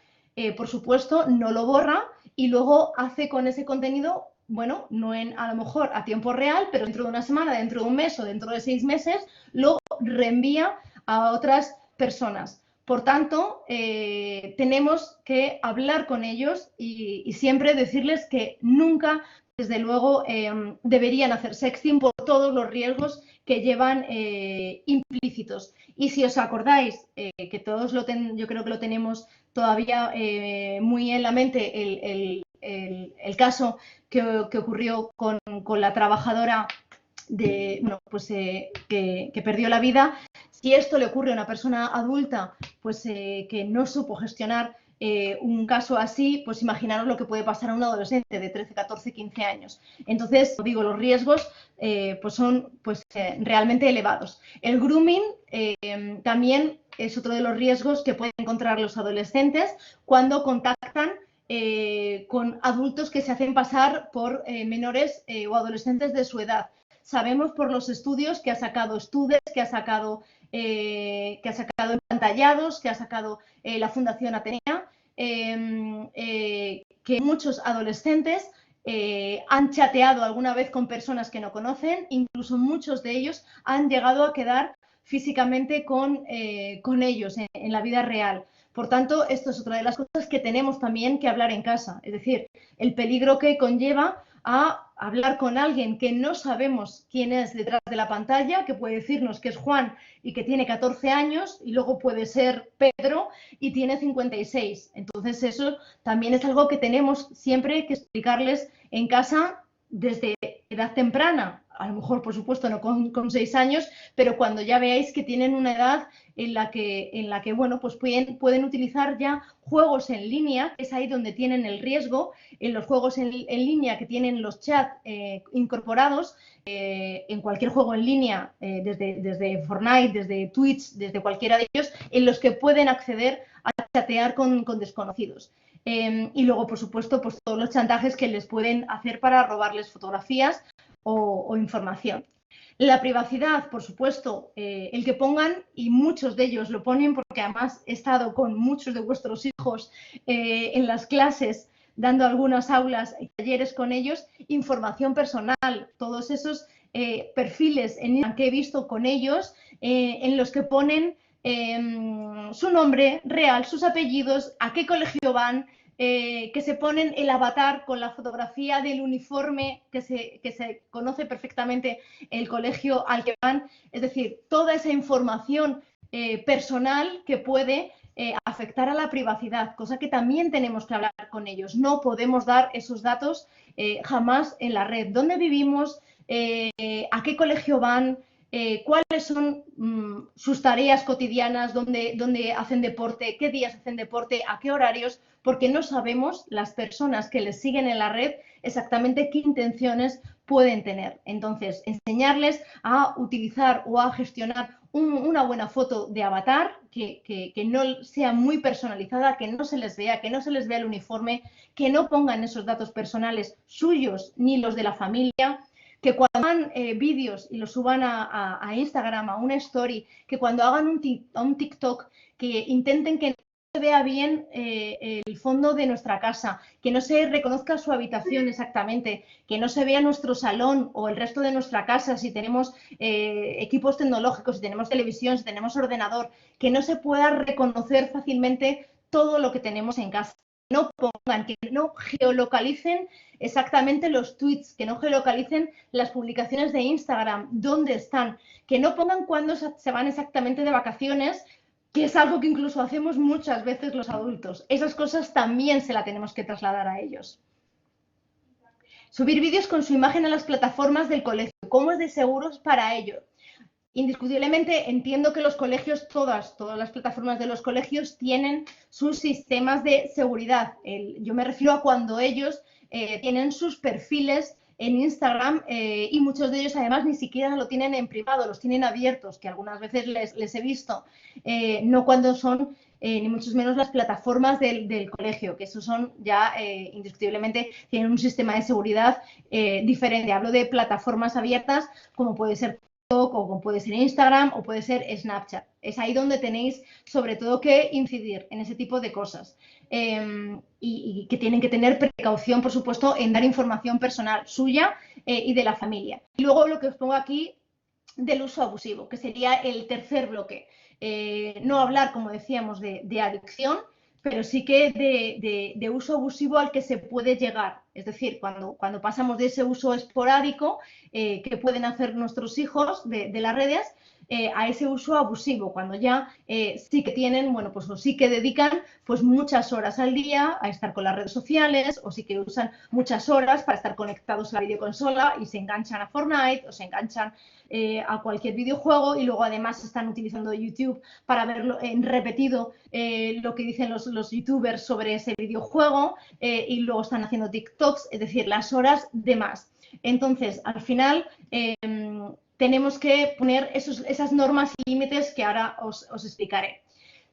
por supuesto, no lo borra y luego hace con ese contenido, bueno, no a lo mejor a tiempo real, pero dentro de una semana, dentro de un mes o dentro de 6 meses, lo reenvía a otras personas. Por tanto, tenemos que hablar con ellos y siempre decirles que nunca, desde luego, deberían hacer sexting por todos los riesgos que llevan implícitos. Y si os acordáis, que todos yo creo que lo tenemos todavía muy en la mente, el caso que ocurrió con la trabajadora bueno, pues, que perdió la vida. Si esto le ocurre a una persona adulta, pues que no supo gestionar un caso así, pues imaginaros lo que puede pasar a un adolescente de 13, 14, 15 años. Entonces, digo, los riesgos pues son pues, realmente elevados. El grooming también es otro de los riesgos que pueden encontrar los adolescentes cuando contactan con adultos que se hacen pasar por menores o adolescentes de su edad. Sabemos por los estudios que ha sacado Studes, que ha sacado Empantallados, que ha sacado la Fundación Atenea, que muchos adolescentes han chateado alguna vez con personas que no conocen, incluso muchos de ellos han llegado a quedar físicamente con ellos en la vida real. Por tanto, esto es otra de las cosas que tenemos también que hablar en casa, es decir, el peligro que conlleva a hablar con alguien que no sabemos quién es detrás de la pantalla, que puede decirnos que es Juan y que tiene 14 años y luego puede ser Pedro y tiene 56. Entonces eso también es algo que tenemos siempre que explicarles en casa desde edad temprana. A lo mejor, por supuesto, no con 6 años, pero cuando ya veáis que tienen una edad en la que bueno, pues pueden utilizar ya juegos en línea, que es ahí donde tienen el riesgo, en los juegos en línea que tienen los chats incorporados, en cualquier juego en línea, desde Fortnite, desde Twitch, desde cualquiera de ellos, en los que pueden acceder a chatear con desconocidos. Y luego, por supuesto, pues todos los chantajes que les pueden hacer para robarles fotografías o información. La privacidad, por supuesto, el que pongan, y muchos de ellos lo ponen porque además he estado con muchos de vuestros hijos en las clases dando algunas aulas y talleres con ellos, información personal, todos esos perfiles en Instagram que he visto con ellos, en los que ponen su nombre real, sus apellidos, a qué colegio van, que se ponen el avatar con la fotografía del uniforme, que se conoce perfectamente el colegio al que van, es decir, toda esa información personal que puede afectar a la privacidad, cosa que también tenemos que hablar con ellos. No podemos dar esos datos jamás en la red. ¿Dónde vivimos? ¿A qué colegio van? ¿Cuáles son sus tareas cotidianas? ¿Dónde hacen deporte? ¿Qué días hacen deporte? ¿A qué horarios? Porque no sabemos las personas que les siguen en la red exactamente qué intenciones pueden tener. Entonces, enseñarles a utilizar o a gestionar una buena foto de avatar, que no sea muy personalizada, que no se les vea el uniforme, que no pongan esos datos personales suyos ni los de la familia, que cuando hagan vídeos y los suban a Instagram, a una story, que cuando hagan un TikTok, que intenten que se vea bien el fondo de nuestra casa, que no se reconozca su habitación exactamente, que no se vea nuestro salón o el resto de nuestra casa, si tenemos equipos tecnológicos, si tenemos televisión, si tenemos ordenador, que no se pueda reconocer fácilmente todo lo que tenemos en casa. No pongan, que no geolocalicen exactamente los tweets, que no geolocalicen las publicaciones de Instagram, dónde están, que no pongan cuándo se van exactamente de vacaciones, que es algo que incluso hacemos muchas veces los adultos. Esas cosas también se las tenemos que trasladar a ellos. Subir vídeos con su imagen a las plataformas del colegio. ¿Cómo es de seguros para ello? Indiscutiblemente entiendo que los colegios, todas las plataformas de los colegios tienen sus sistemas de seguridad. Yo me refiero a cuando ellos tienen sus perfiles en Instagram y muchos de ellos además ni siquiera lo tienen en privado, los tienen abiertos, que algunas veces les he visto, no cuando son ni mucho menos las plataformas del colegio, que eso son ya indiscutiblemente, tienen un sistema de seguridad diferente. Hablo de plataformas abiertas como puede ser o como puede ser Instagram o puede ser Snapchat. Es ahí donde tenéis sobre todo que incidir en ese tipo de cosas y que tienen que tener precaución, por supuesto, en dar información personal suya y de la familia. Y luego lo que os pongo aquí del uso abusivo, que sería el tercer bloque. No hablar, como decíamos, de adicción, pero sí que de uso abusivo al que se puede llegar. Es decir, cuando pasamos de ese uso esporádico que pueden hacer nuestros hijos de las redes a ese uso abusivo, cuando ya sí que tienen, bueno, pues o sí que dedican pues muchas horas al día a estar con las redes sociales, o sí que usan muchas horas para estar conectados a la videoconsola y se enganchan a Fortnite o se enganchan a cualquier videojuego y luego además están utilizando YouTube para verlo en repetido lo que dicen los youtubers sobre ese videojuego y luego están haciendo TikToks, es decir, las horas de más. Entonces, al final, tenemos que poner esas normas y límites que ahora os explicaré.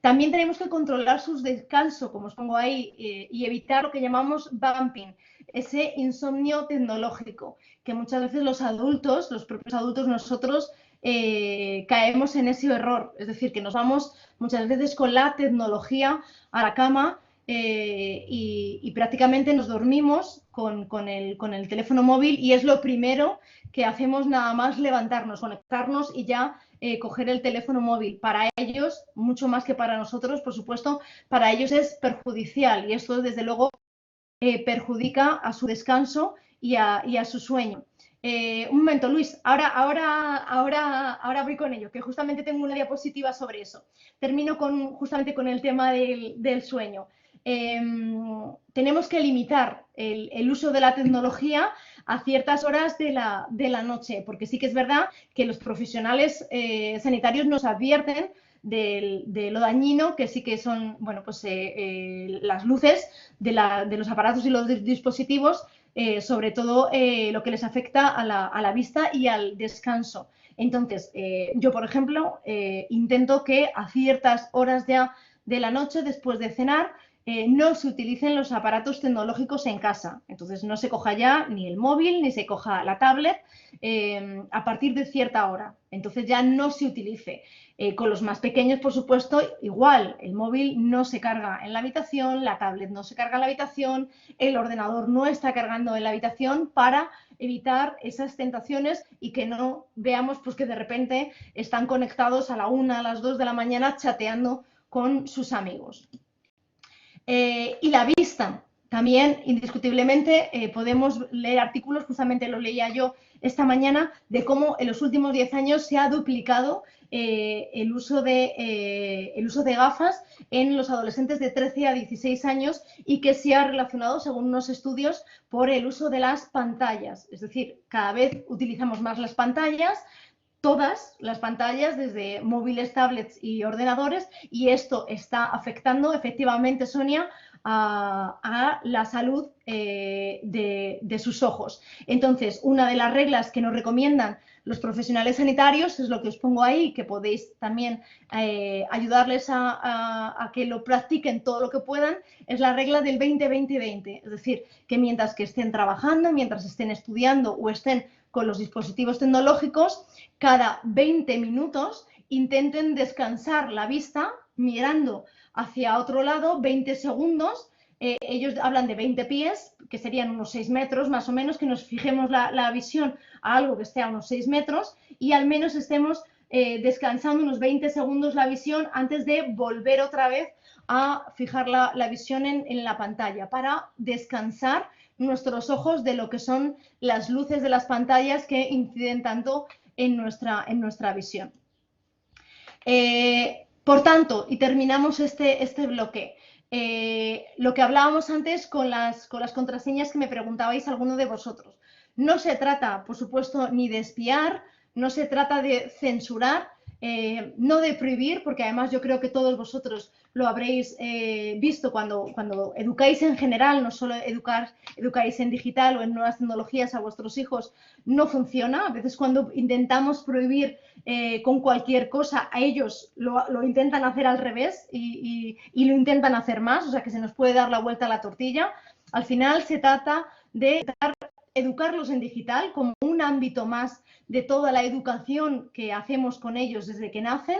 También tenemos que controlar sus descansos, como os pongo ahí, y evitar lo que llamamos bumping, ese insomnio tecnológico, que muchas veces los adultos, los propios adultos, nosotros caemos en ese error. Es decir, que nos vamos muchas veces con la tecnología a la cama y prácticamente nos dormimos con el teléfono móvil y es lo primero que hacemos nada más levantarnos, conectarnos y ya coger el teléfono móvil. Para ellos, mucho más que para nosotros, por supuesto, para ellos es perjudicial y esto desde luego perjudica a su descanso y a su sueño. Un momento, Luis, ahora voy con ello, que justamente tengo una diapositiva sobre eso. Termino justamente con el tema del sueño. Tenemos que limitar el uso de la tecnología a ciertas horas de la noche, porque sí que es verdad que los profesionales sanitarios nos advierten de lo dañino que sí que son, bueno, pues las luces de los aparatos y los dispositivos, sobre todo lo que les afecta a la vista y al descanso. Entonces, yo, por ejemplo, intento que a ciertas horas ya de la noche, después de cenar, no se utilicen los aparatos tecnológicos en casa. Entonces no se coja ya ni el móvil ni se coja la tablet a partir de cierta hora. Entonces ya no se utilice. Con los más pequeños, por supuesto, igual, el móvil no se carga en la habitación, la tablet no se carga en la habitación, el ordenador no está cargando en la habitación para evitar esas tentaciones y que no veamos pues, que de repente están conectados a la 1, a las 2 de la mañana chateando con sus amigos. Y la vista, también indiscutiblemente podemos leer artículos, justamente lo leía yo esta mañana, de cómo en los últimos 10 años se ha duplicado el uso de gafas en los adolescentes de 13 a 16 años y que se ha relacionado, según unos estudios, por el uso de las pantallas. Es decir, cada vez utilizamos más las pantallas, todas las pantallas, desde móviles, tablets y ordenadores, y esto está afectando efectivamente, Sonia, a la salud de sus ojos. Entonces, una de las reglas que nos recomiendan los profesionales sanitarios es lo que os pongo ahí, que podéis también ayudarles a que lo practiquen todo lo que puedan, es la regla del 20-20-20. Es decir, que mientras que estén trabajando, mientras estén estudiando o estén con los dispositivos tecnológicos, cada 20 minutos intenten descansar la vista mirando hacia otro lado 20 segundos. Ellos hablan de 20 pies, que serían unos 6 metros más o menos, que nos fijemos la visión a algo que esté a unos 6 metros y al menos estemos descansando unos 20 segundos la visión antes de volver otra vez a fijar la visión en la pantalla para descansar nuestros ojos de lo que son las luces de las pantallas que inciden tanto en nuestra visión. Por tanto, y terminamos este bloque, lo que hablábamos antes con las contraseñas que me preguntabais alguno de vosotros. No se trata, por supuesto, ni de espiar, no se trata de censurar, no de prohibir, porque además yo creo que todos vosotros lo habréis visto cuando educáis en general, no solo educáis en digital o en nuevas tecnologías a vuestros hijos, no funciona. A veces cuando intentamos prohibir con cualquier cosa, a ellos lo intentan hacer al revés y lo intentan hacer más, o sea que se nos puede dar la vuelta a la tortilla. Al final se trata de educarlos en digital como un ámbito más de toda la educación que hacemos con ellos desde que nacen,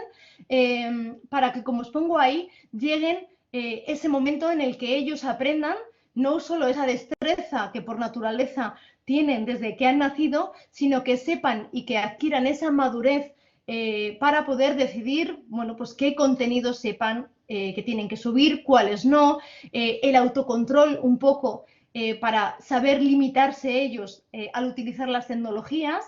para que, como os pongo ahí, lleguen ese momento en el que ellos aprendan no solo esa destreza que por naturaleza tienen desde que han nacido, sino que sepan y que adquieran esa madurez para poder decidir, bueno, pues qué contenidos sepan que tienen que subir, cuáles no, el autocontrol un poco para saber limitarse ellos al utilizar las tecnologías,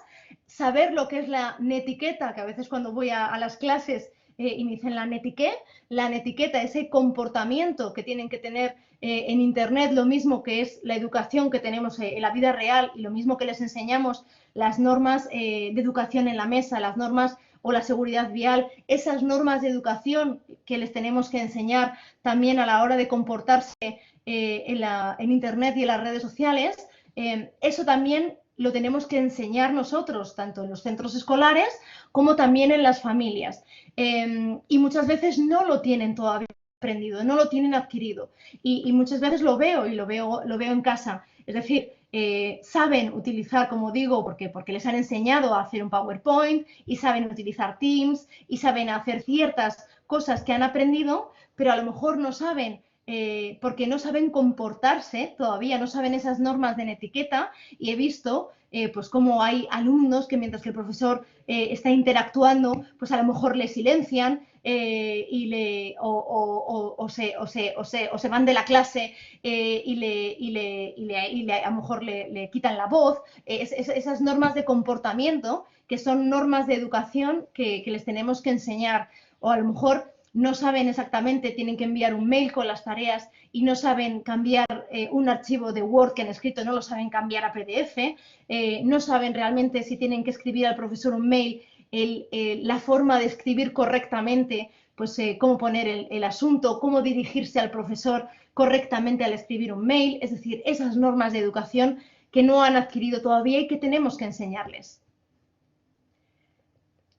saber lo que es la netiqueta, que a veces cuando voy a las clases y me dicen la netiqueta, ese comportamiento que tienen que tener en Internet, lo mismo que es la educación que tenemos en la vida real y lo mismo que les enseñamos las normas de educación en la mesa, las normas o la seguridad vial, esas normas de educación que les tenemos que enseñar también a la hora de comportarse en Internet y en las redes sociales, eso también lo tenemos que enseñar nosotros, tanto en los centros escolares como también en las familias. Y muchas veces no lo tienen todavía aprendido, no lo tienen adquirido. Y muchas veces lo veo en casa. Es decir, saben utilizar, como digo, porque les han enseñado a hacer un PowerPoint y saben utilizar Teams y saben hacer ciertas cosas que han aprendido, pero a lo mejor no saben porque no saben comportarse, todavía no saben esas normas de etiqueta, y he visto pues cómo hay alumnos que mientras que el profesor está interactuando, pues a lo mejor le silencian o se van de la clase y a lo mejor le quitan la voz. Esas normas de comportamiento que son normas de educación que les tenemos que enseñar, o a lo mejor no saben exactamente, tienen que enviar un mail con las tareas y no saben cambiar un archivo de Word que han escrito, no lo saben cambiar a PDF, no saben realmente si tienen que escribir al profesor un mail, la forma de escribir correctamente, pues cómo poner el asunto, cómo dirigirse al profesor correctamente al escribir un mail, es decir, esas normas de educación que no han adquirido todavía y que tenemos que enseñarles.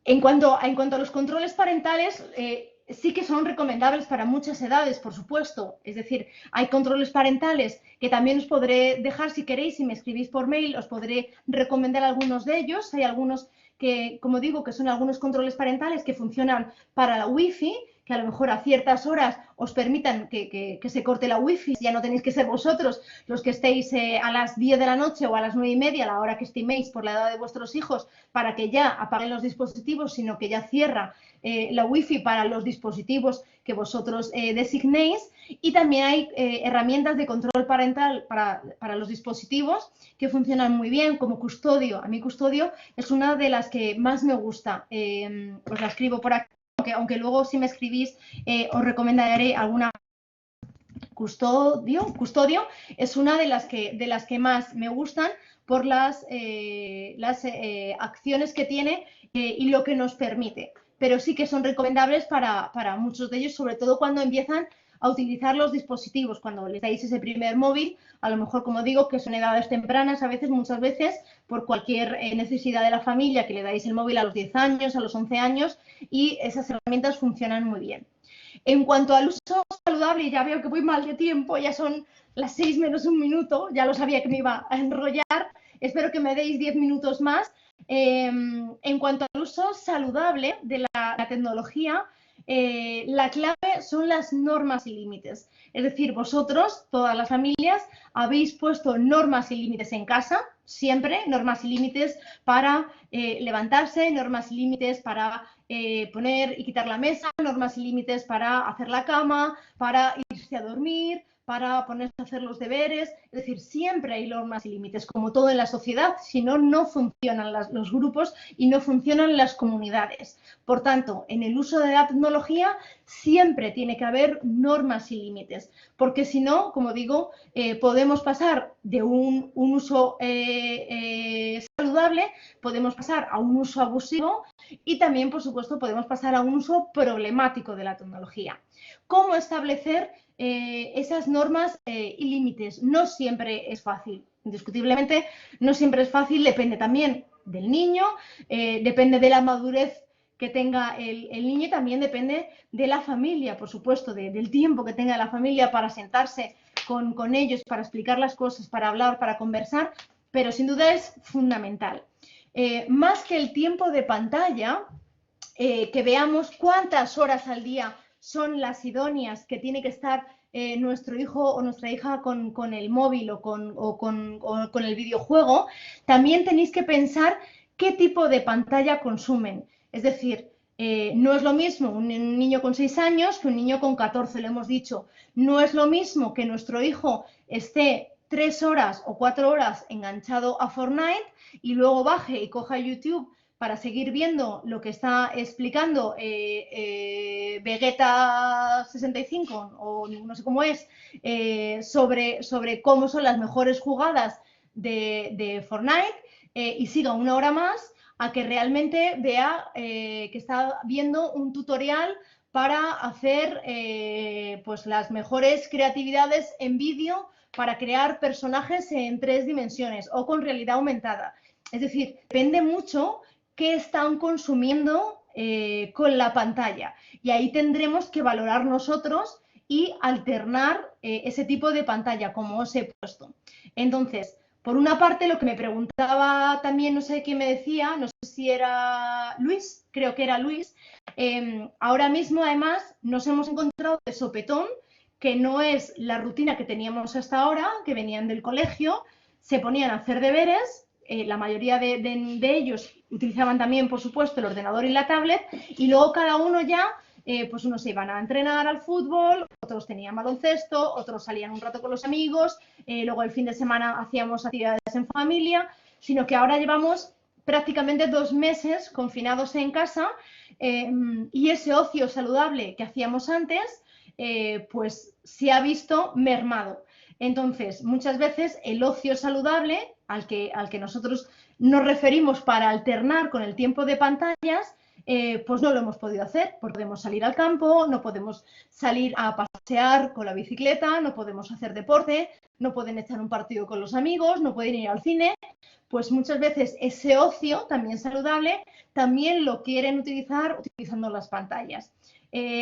En cuanto a los controles parentales, sí que son recomendables para muchas edades, por supuesto. Es decir, hay controles parentales que también os podré dejar si queréis, si me escribís por mail, os podré recomendar algunos de ellos. Hay algunos que, como digo, que son algunos controles parentales que funcionan para la wifi, que a lo mejor a ciertas horas os permitan que se corte la wifi, ya no tenéis que ser vosotros los que estéis a las 10 de la noche o a las 9:30, a la hora que estiméis por la edad de vuestros hijos, para que ya apaguen los dispositivos, sino que ya cierra la wifi para los dispositivos que vosotros designéis. Y también hay herramientas de control parental para los dispositivos que funcionan muy bien, como Custodio. A mí Custodio es una de las que más me gusta. Os la escribo por aquí, aunque luego si me escribís os recomendaré alguna. Custodio es una de las que más me gustan por las acciones que tiene y lo que nos permite. Pero sí que son recomendables para muchos de ellos, sobre todo cuando empiezan a utilizar los dispositivos, cuando les dais ese primer móvil, a lo mejor, como digo, que son edades tempranas, muchas veces, por cualquier necesidad de la familia, que le dais el móvil a los 10 años, a los 11 años, y esas herramientas funcionan muy bien. En cuanto al uso saludable, ya veo que voy mal de tiempo, ya son las 6 menos un minuto, ya lo sabía que me iba a enrollar, espero que me deis 10 minutos más. En cuanto al uso saludable de la tecnología, la clave son las normas y límites. Es decir, vosotros, todas las familias, habéis puesto normas y límites en casa, siempre, normas y límites para levantarse, normas y límites para poner y quitar la mesa, normas y límites para hacer la cama, para irse a dormir, para ponerse a hacer los deberes. Es decir, siempre hay normas y límites, como todo en la sociedad, si no, no funcionan los grupos y no funcionan las comunidades. Por tanto, en el uso de la tecnología siempre tiene que haber normas y límites, porque si no, como digo, podemos pasar de un uso saludable, podemos pasar a un uso abusivo y también, por supuesto, podemos pasar a un uso problemático de la tecnología. ¿Cómo establecer esas normas y límites? No siempre es fácil, indiscutiblemente no siempre es fácil, depende también del niño, depende de la madurez que tenga el niño y también depende de la familia, por supuesto, del tiempo que tenga la familia para sentarse con ellos, para explicar las cosas, para hablar, para conversar, pero sin duda es fundamental. Más que el tiempo de pantalla, que veamos cuántas horas al día son las idóneas que tiene que estar nuestro hijo o nuestra hija con el móvil o con el videojuego, también tenéis que pensar qué tipo de pantalla consumen. Es decir, no es lo mismo un niño con 6 años que un niño con 14, lo hemos dicho. No es lo mismo que nuestro hijo esté 3 horas o 4 horas enganchado a Fortnite y luego baje y coja YouTube para seguir viendo lo que está explicando Vegeta 65 o no sé cómo es, sobre cómo son las mejores jugadas de Fortnite y siga una hora más a que realmente vea que está viendo un tutorial para hacer pues las mejores creatividades en vídeo para crear personajes en 3 dimensiones o con realidad aumentada. Es decir, depende mucho qué están consumiendo con la pantalla. Y ahí tendremos que valorar nosotros y alternar ese tipo de pantalla, como os he puesto. Entonces, por una parte, lo que me preguntaba también, no sé quién me decía, no sé si era Luis, creo que era Luis, ahora mismo además nos hemos encontrado de sopetón, que no es la rutina que teníamos hasta ahora, que venían del colegio, se ponían a hacer deberes, la mayoría de ellos utilizaban también, por supuesto, el ordenador y la tablet, y luego cada uno ya, pues unos se iban a entrenar al fútbol, otros tenían baloncesto, otros salían un rato con los amigos, luego el fin de semana hacíamos actividades en familia, sino que ahora llevamos prácticamente 2 meses confinados en casa y ese ocio saludable que hacíamos antes, pues se ha visto mermado. Entonces, muchas veces el ocio saludable al que nosotros nos referimos para alternar con el tiempo de pantallas, pues no lo hemos podido hacer. Podemos salir al campo, no podemos salir a pasear con la bicicleta, no podemos hacer deporte, no pueden echar un partido con los amigos, no pueden ir al cine. Pues muchas veces ese ocio, también saludable, también lo quieren utilizar utilizando las pantallas.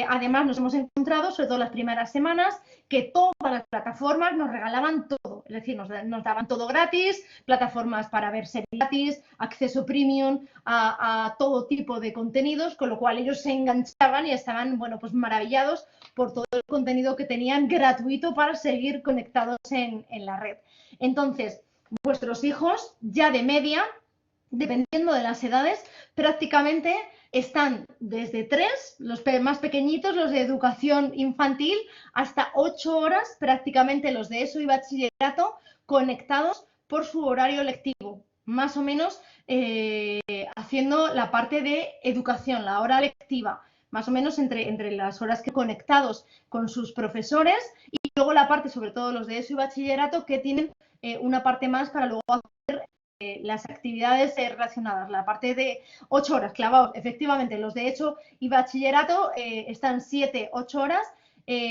Además, nos hemos encontrado, sobre todo las primeras semanas, que todas las plataformas nos regalaban todo. Es decir, nos daban todo gratis, plataformas para ver series gratis, acceso premium a todo tipo de contenidos, con lo cual ellos se enganchaban y estaban, bueno, pues maravillados por todo el contenido que tenían gratuito para seguir conectados en la red. Entonces, vuestros hijos ya de media, dependiendo de las edades, prácticamente están desde 3, los más pequeñitos, los de educación infantil, hasta 8 horas, prácticamente los de ESO y bachillerato, conectados por su horario lectivo, más o menos haciendo la parte de educación, la hora lectiva, más o menos entre las horas que conectados con sus profesores, y luego la parte, sobre todo los de ESO y bachillerato, que tienen una parte más para luego hacer las actividades relacionadas, la parte de 8 horas clavados. Efectivamente, los de ESO y bachillerato están 7, 8 horas,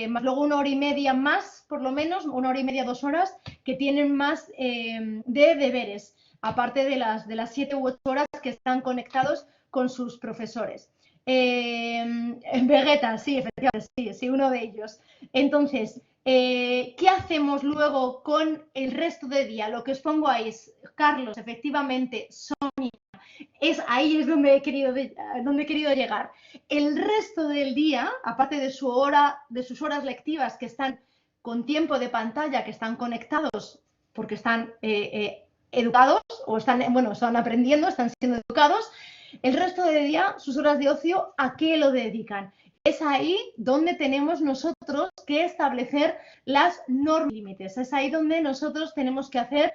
más luego 1 hora y media más, por lo menos, 1 hora y media, 2 horas, que tienen más de deberes, aparte de las 7 u 8 horas que están conectados con sus profesores. Vegeta, sí, efectivamente, sí, uno de ellos. Entonces, ¿qué hacemos luego con el resto del día? Lo que os pongo ahí es, Carlos, efectivamente, Sonia, ahí es donde he querido llegar. El resto del día, aparte de sus horas lectivas que están con tiempo de pantalla, que están conectados porque están educados o están aprendiendo, están siendo educados, el resto del día, sus horas de ocio, ¿a qué lo dedican? Es ahí donde tenemos nosotros que establecer las normas y límites. Es ahí donde nosotros tenemos que hacer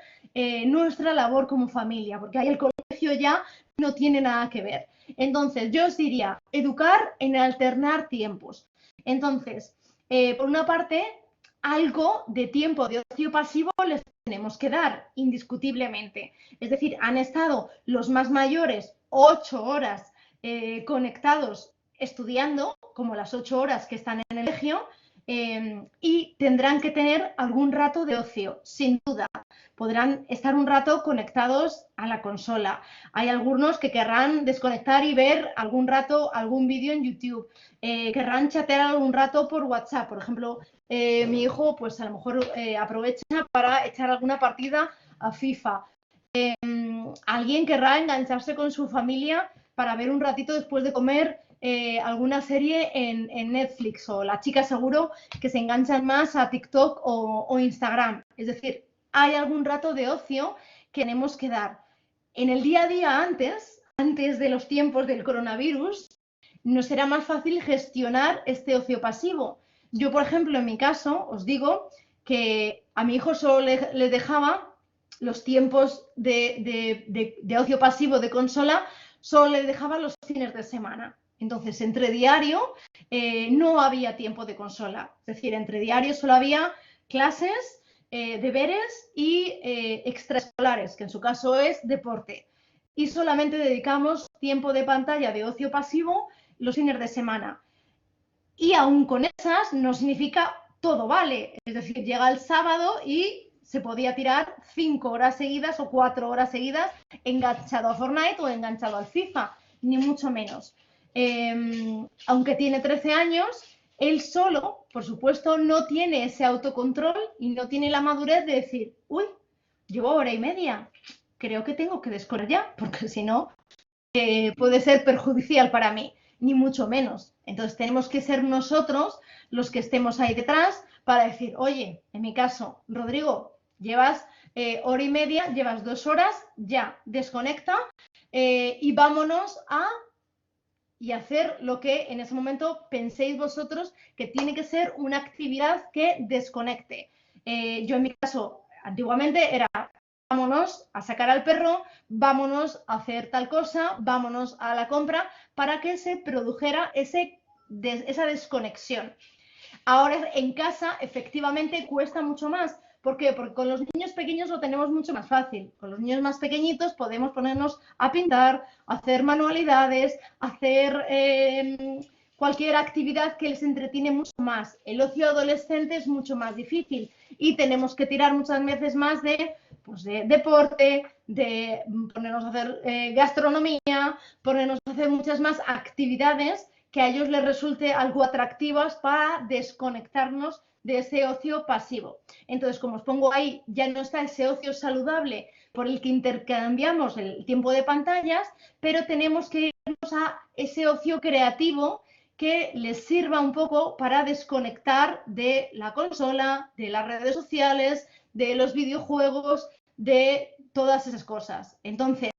nuestra labor como familia, porque ahí el colegio ya no tiene nada que ver. Entonces, yo os diría, educar en alternar tiempos. Entonces, por una parte, algo de tiempo de ocio pasivo les tenemos que dar, indiscutiblemente. Es decir, han estado los más mayores 8 horas conectados estudiando, como las 8 horas que están en el colegio, y tendrán que tener algún rato de ocio, sin duda. Podrán estar un rato conectados a la consola. Hay algunos que querrán desconectar y ver algún rato algún vídeo en YouTube. Querrán chatear algún rato por WhatsApp. Por ejemplo, mi hijo, pues a lo mejor aprovecha para echar alguna partida a FIFA. Alguien querrá engancharse con su familia para ver un ratito después de comer alguna serie en Netflix, o la chica seguro que se enganchan más a TikTok o Instagram. Es decir, hay algún rato de ocio que tenemos que dar. En el día a día antes de los tiempos del coronavirus, nos era más fácil gestionar este ocio pasivo. Yo, por ejemplo, en mi caso, os digo que a mi hijo solo le dejaba los tiempos de ocio pasivo de consola, solo le dejaba los fines de semana. Entonces, entre diario no había tiempo de consola. Es decir, entre diario solo había clases, deberes y extraescolares, que en su caso es deporte. Y solamente dedicamos tiempo de pantalla de ocio pasivo los fines de semana. Y aún con esas no significa todo vale. Es decir, llega el sábado y se podía tirar 5 horas seguidas o 4 horas seguidas enganchado a Fortnite o enganchado al FIFA, ni mucho menos. Aunque tiene 13 años, él solo, por supuesto, no tiene ese autocontrol y no tiene la madurez de decir, uy, llevo hora y media, creo que tengo que desconectar ya, porque si no, puede ser perjudicial para mí, ni mucho menos. Entonces tenemos que ser nosotros los que estemos ahí detrás para decir, oye, en mi caso, Rodrigo, llevas hora y media, llevas 2 horas, ya, desconecta y vámonos y hacer lo que en ese momento penséis vosotros que tiene que ser una actividad que desconecte. Yo en mi caso, antiguamente era vámonos a sacar al perro, vámonos a hacer tal cosa, vámonos a la compra, para que se produjera esa desconexión. Ahora en casa efectivamente cuesta mucho más. ¿Por qué? Porque con los niños pequeños lo tenemos mucho más fácil. Con los niños más pequeñitos podemos ponernos a pintar, a hacer manualidades, hacer cualquier actividad que les entretiene mucho más. El ocio adolescente es mucho más difícil y tenemos que tirar muchas veces más de deporte, de ponernos a hacer gastronomía, ponernos a hacer muchas más actividades que a ellos les resulte algo atractivas para desconectarnos de ese ocio pasivo. Entonces, como os pongo ahí, ya no está ese ocio saludable por el que intercambiamos el tiempo de pantallas, pero tenemos que irnos a ese ocio creativo que les sirva un poco para desconectar de la consola, de las redes sociales, de los videojuegos, de todas esas cosas. Entonces,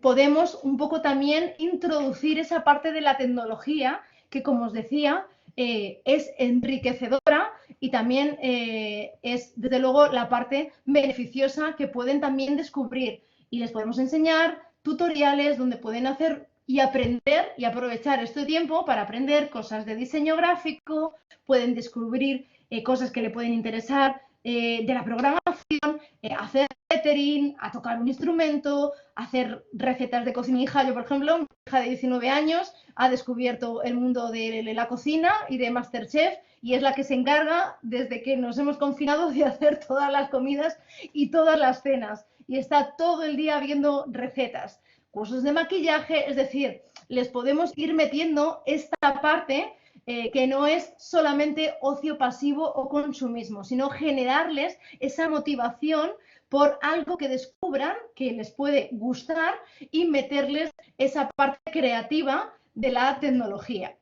podemos un poco también introducir esa parte de la tecnología que, como os decía, es enriquecedora y también es, desde luego, la parte beneficiosa que pueden también descubrir. Y les podemos enseñar tutoriales donde pueden hacer y aprender y aprovechar este tiempo para aprender cosas de diseño gráfico, pueden descubrir cosas que le pueden interesar de la programación, hacer lettering, a tocar un instrumento, hacer recetas de cocina. Mi hija, yo por ejemplo, mi hija de 19 años ha descubierto el mundo de la cocina y de MasterChef y es la que se encarga desde que nos hemos confinado de hacer todas las comidas y todas las cenas y está todo el día viendo recetas, cursos de maquillaje, es decir, les podemos ir metiendo esta parte que no es solamente ocio pasivo o consumismo, sino generarles esa motivación por algo que descubran que les puede gustar y meterles esa parte creativa de la tecnología.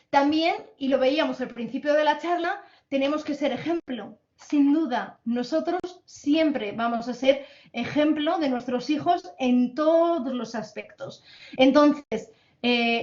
También, y lo veíamos al principio de la charla, tenemos que ser ejemplo. Sin duda, nosotros siempre vamos a ser ejemplo de nuestros hijos en todos los aspectos. Entonces,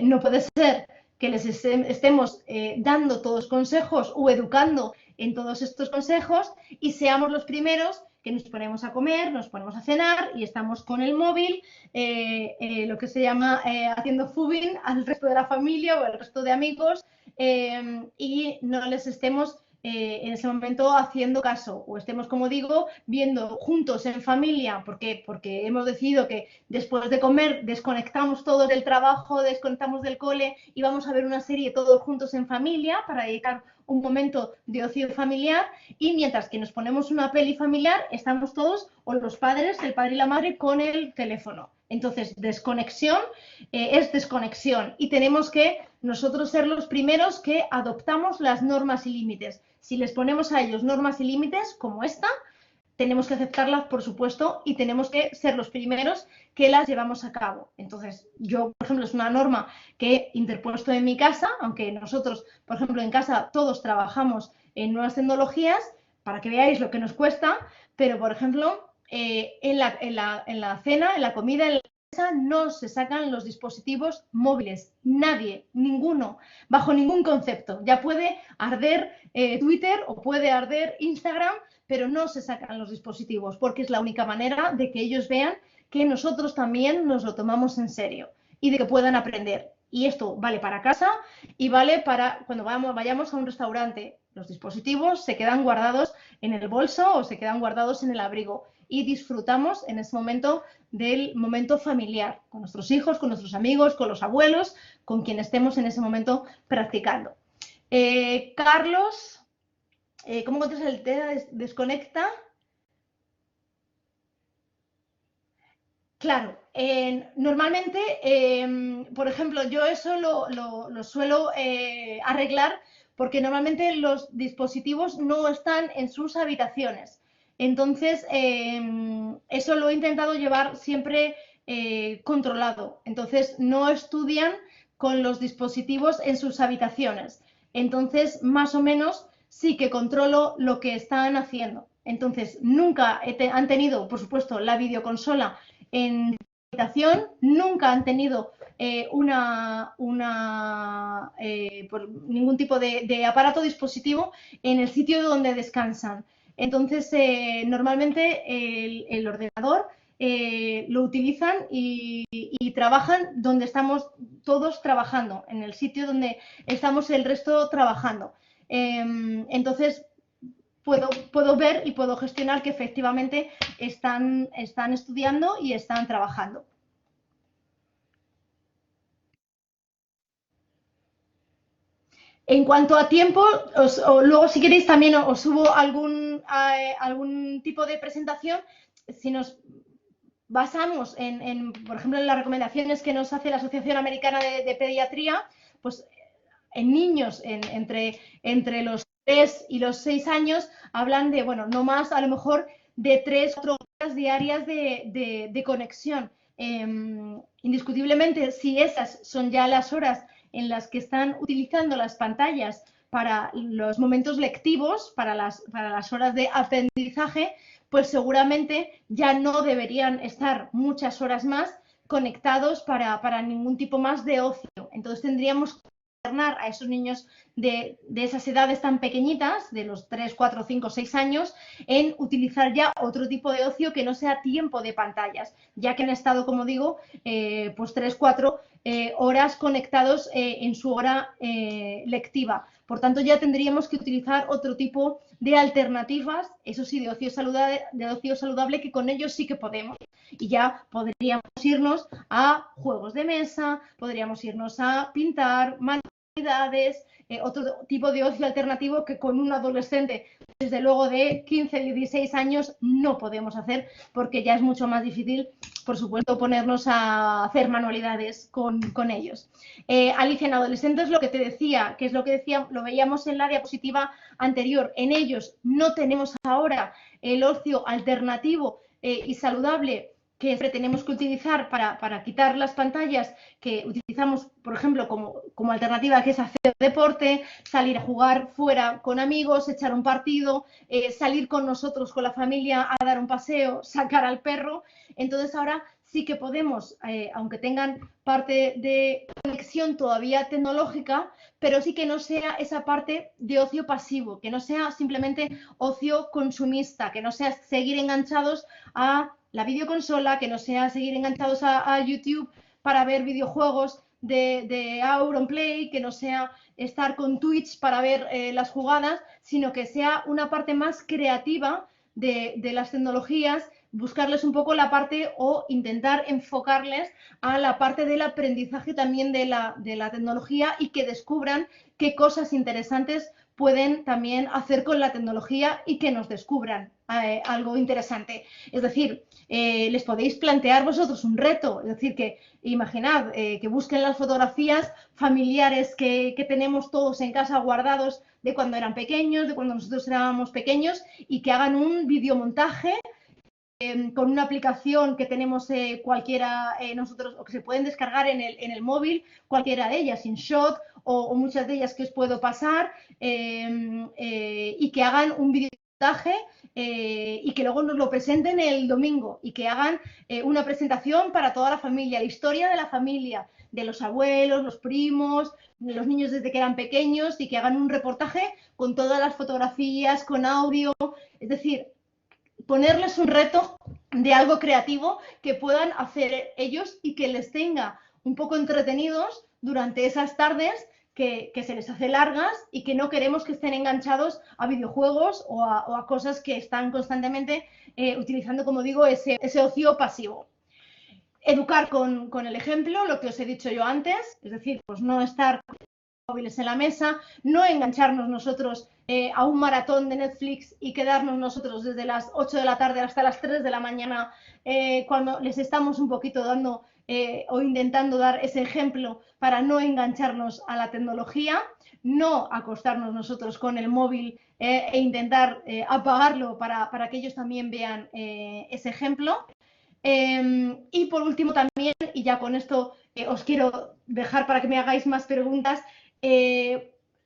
no puede ser que les estemos dando todos consejos o educando en todos estos consejos y seamos los primeros que nos ponemos a comer, nos ponemos a cenar y estamos con el móvil, lo que se llama haciendo fubbing al resto de la familia o al resto de amigos y no les estemos en ese momento haciendo caso o estemos, como digo, viendo juntos en familia porque hemos decidido que después de comer desconectamos todos del trabajo, desconectamos del cole y vamos a ver una serie todos juntos en familia para dedicar un momento de ocio familiar y mientras que nos ponemos una peli familiar estamos todos o los padres, el padre y la madre con el teléfono. Entonces, desconexión es desconexión y tenemos que nosotros ser los primeros que adoptamos las normas y límites. Si les ponemos a ellos normas y límites como esta, tenemos que aceptarlas, por supuesto, y tenemos que ser los primeros que las llevamos a cabo. Entonces, yo, por ejemplo, es una norma que he interpuesto en mi casa, aunque nosotros, por ejemplo, en casa todos trabajamos en nuevas tecnologías, para que veáis lo que nos cuesta, pero, por ejemplo, en la cena, en la comida, en la mesa, no se sacan los dispositivos móviles. Nadie, ninguno, bajo ningún concepto. Ya puede arder Twitter o puede arder Instagram, pero no se sacan los dispositivos porque es la única manera de que ellos vean que nosotros también nos lo tomamos en serio y de que puedan aprender. Y esto vale para casa y vale para cuando vayamos a un restaurante. Los dispositivos se quedan guardados en el bolso o se quedan guardados en el abrigo y disfrutamos en ese momento del momento familiar, con nuestros hijos, con nuestros amigos, con los abuelos, con quien estemos en ese momento practicando. Carlos, ¿cómo encuentras el TEA desconecta? Claro, normalmente, por ejemplo, yo eso lo suelo arreglar porque normalmente los dispositivos no están en sus habitaciones. Entonces, eso lo he intentado llevar siempre controlado. Entonces, no estudian con los dispositivos en sus habitaciones. Entonces, más o menos, sí que controlo lo que están haciendo. Entonces, nunca han tenido, por supuesto, la videoconsola en habitación, nunca han tenido por ningún tipo de aparato dispositivo en el sitio donde descansan. Entonces, normalmente el ordenador lo utilizan y trabajan donde estamos todos trabajando, en el sitio donde estamos el resto trabajando. Entonces, puedo ver y puedo gestionar que efectivamente están estudiando y están trabajando. En cuanto a tiempo, luego si queréis también os subo algún tipo de presentación. Si nos basamos por ejemplo, en las recomendaciones que nos hace la Asociación Americana de Pediatría, pues en niños entre los 3 y los 6 años hablan de, bueno, no más a lo mejor de 3 o 4 horas diarias de conexión. Indiscutiblemente, si esas son ya las horas en las que están utilizando las pantallas para los momentos lectivos, para las horas de aprendizaje, pues seguramente ya no deberían estar muchas horas más conectados para ningún tipo más de ocio. Entonces tendríamos que a esos niños de esas edades tan pequeñitas, de los 3, 4, 5, 6 años, en utilizar ya otro tipo de ocio que no sea tiempo de pantallas, ya que han estado, como digo, pues 3, 4 horas conectados en su hora lectiva. Por tanto, ya tendríamos que utilizar otro tipo de alternativas, eso sí, de ocio saludable, que con ellos sí que podemos. Y ya podríamos irnos a juegos de mesa, podríamos irnos a pintar, manualidades, otro tipo de ocio alternativo que con un adolescente, desde luego de 15, 16 años, no podemos hacer, porque ya es mucho más difícil, por supuesto, ponernos a hacer manualidades con ellos. Alicia, en adolescentes, lo que te decía, que es lo que decía, lo veíamos en la diapositiva anterior, en ellos no tenemos ahora el ocio alternativo y saludable que siempre tenemos que utilizar para quitar las pantallas, que utilizamos, por ejemplo, como alternativa, que es hacer deporte, salir a jugar fuera con amigos, echar un partido, salir con nosotros, con la familia, a dar un paseo, sacar al perro. Entonces ahora sí que podemos, aunque tengan parte de conexión todavía tecnológica, pero sí que no sea esa parte de ocio pasivo, que no sea simplemente ocio consumista, que no sea seguir enganchados a la videoconsola, que no sea seguir enganchados a YouTube para ver videojuegos de Auronplay, que no sea estar con Twitch para ver las jugadas, sino que sea una parte más creativa de las tecnologías, buscarles un poco la parte o intentar enfocarles a la parte del aprendizaje también de la tecnología y que descubran qué cosas interesantes pueden también hacer con la tecnología y que nos descubran algo interesante. Es decir, les podéis plantear vosotros un reto, es decir, que imaginad que busquen las fotografías familiares que tenemos todos en casa guardados de cuando eran pequeños, de cuando nosotros éramos pequeños, y que hagan un videomontaje con una aplicación que tenemos cualquiera nosotros, o que se pueden descargar en el móvil, cualquiera de ellas, InShot o muchas de ellas que os puedo pasar, y que hagan un videomontaje y que luego nos lo presenten el domingo y que hagan una presentación para toda la familia, la historia de la familia, de los abuelos, los primos, los niños desde que eran pequeños, y que hagan un reportaje con todas las fotografías, con audio, es decir, ponerles un reto de algo creativo que puedan hacer ellos y que les tenga un poco entretenidos durante esas tardes que se les hace largas y que no queremos que estén enganchados a videojuegos o a cosas que están constantemente utilizando, como digo, ese ocio pasivo. Educar con el ejemplo, lo que os he dicho yo antes, es decir, pues no estar móviles en la mesa, no engancharnos nosotros a un maratón de Netflix y quedarnos nosotros desde las 8 de la tarde hasta las 3 de la mañana cuando les estamos un poquito dando o intentando dar ese ejemplo para no engancharnos a la tecnología, no acostarnos nosotros con el móvil e intentar apagarlo para que ellos también vean ese ejemplo. Y por último también, y ya con esto os quiero dejar para que me hagáis más preguntas,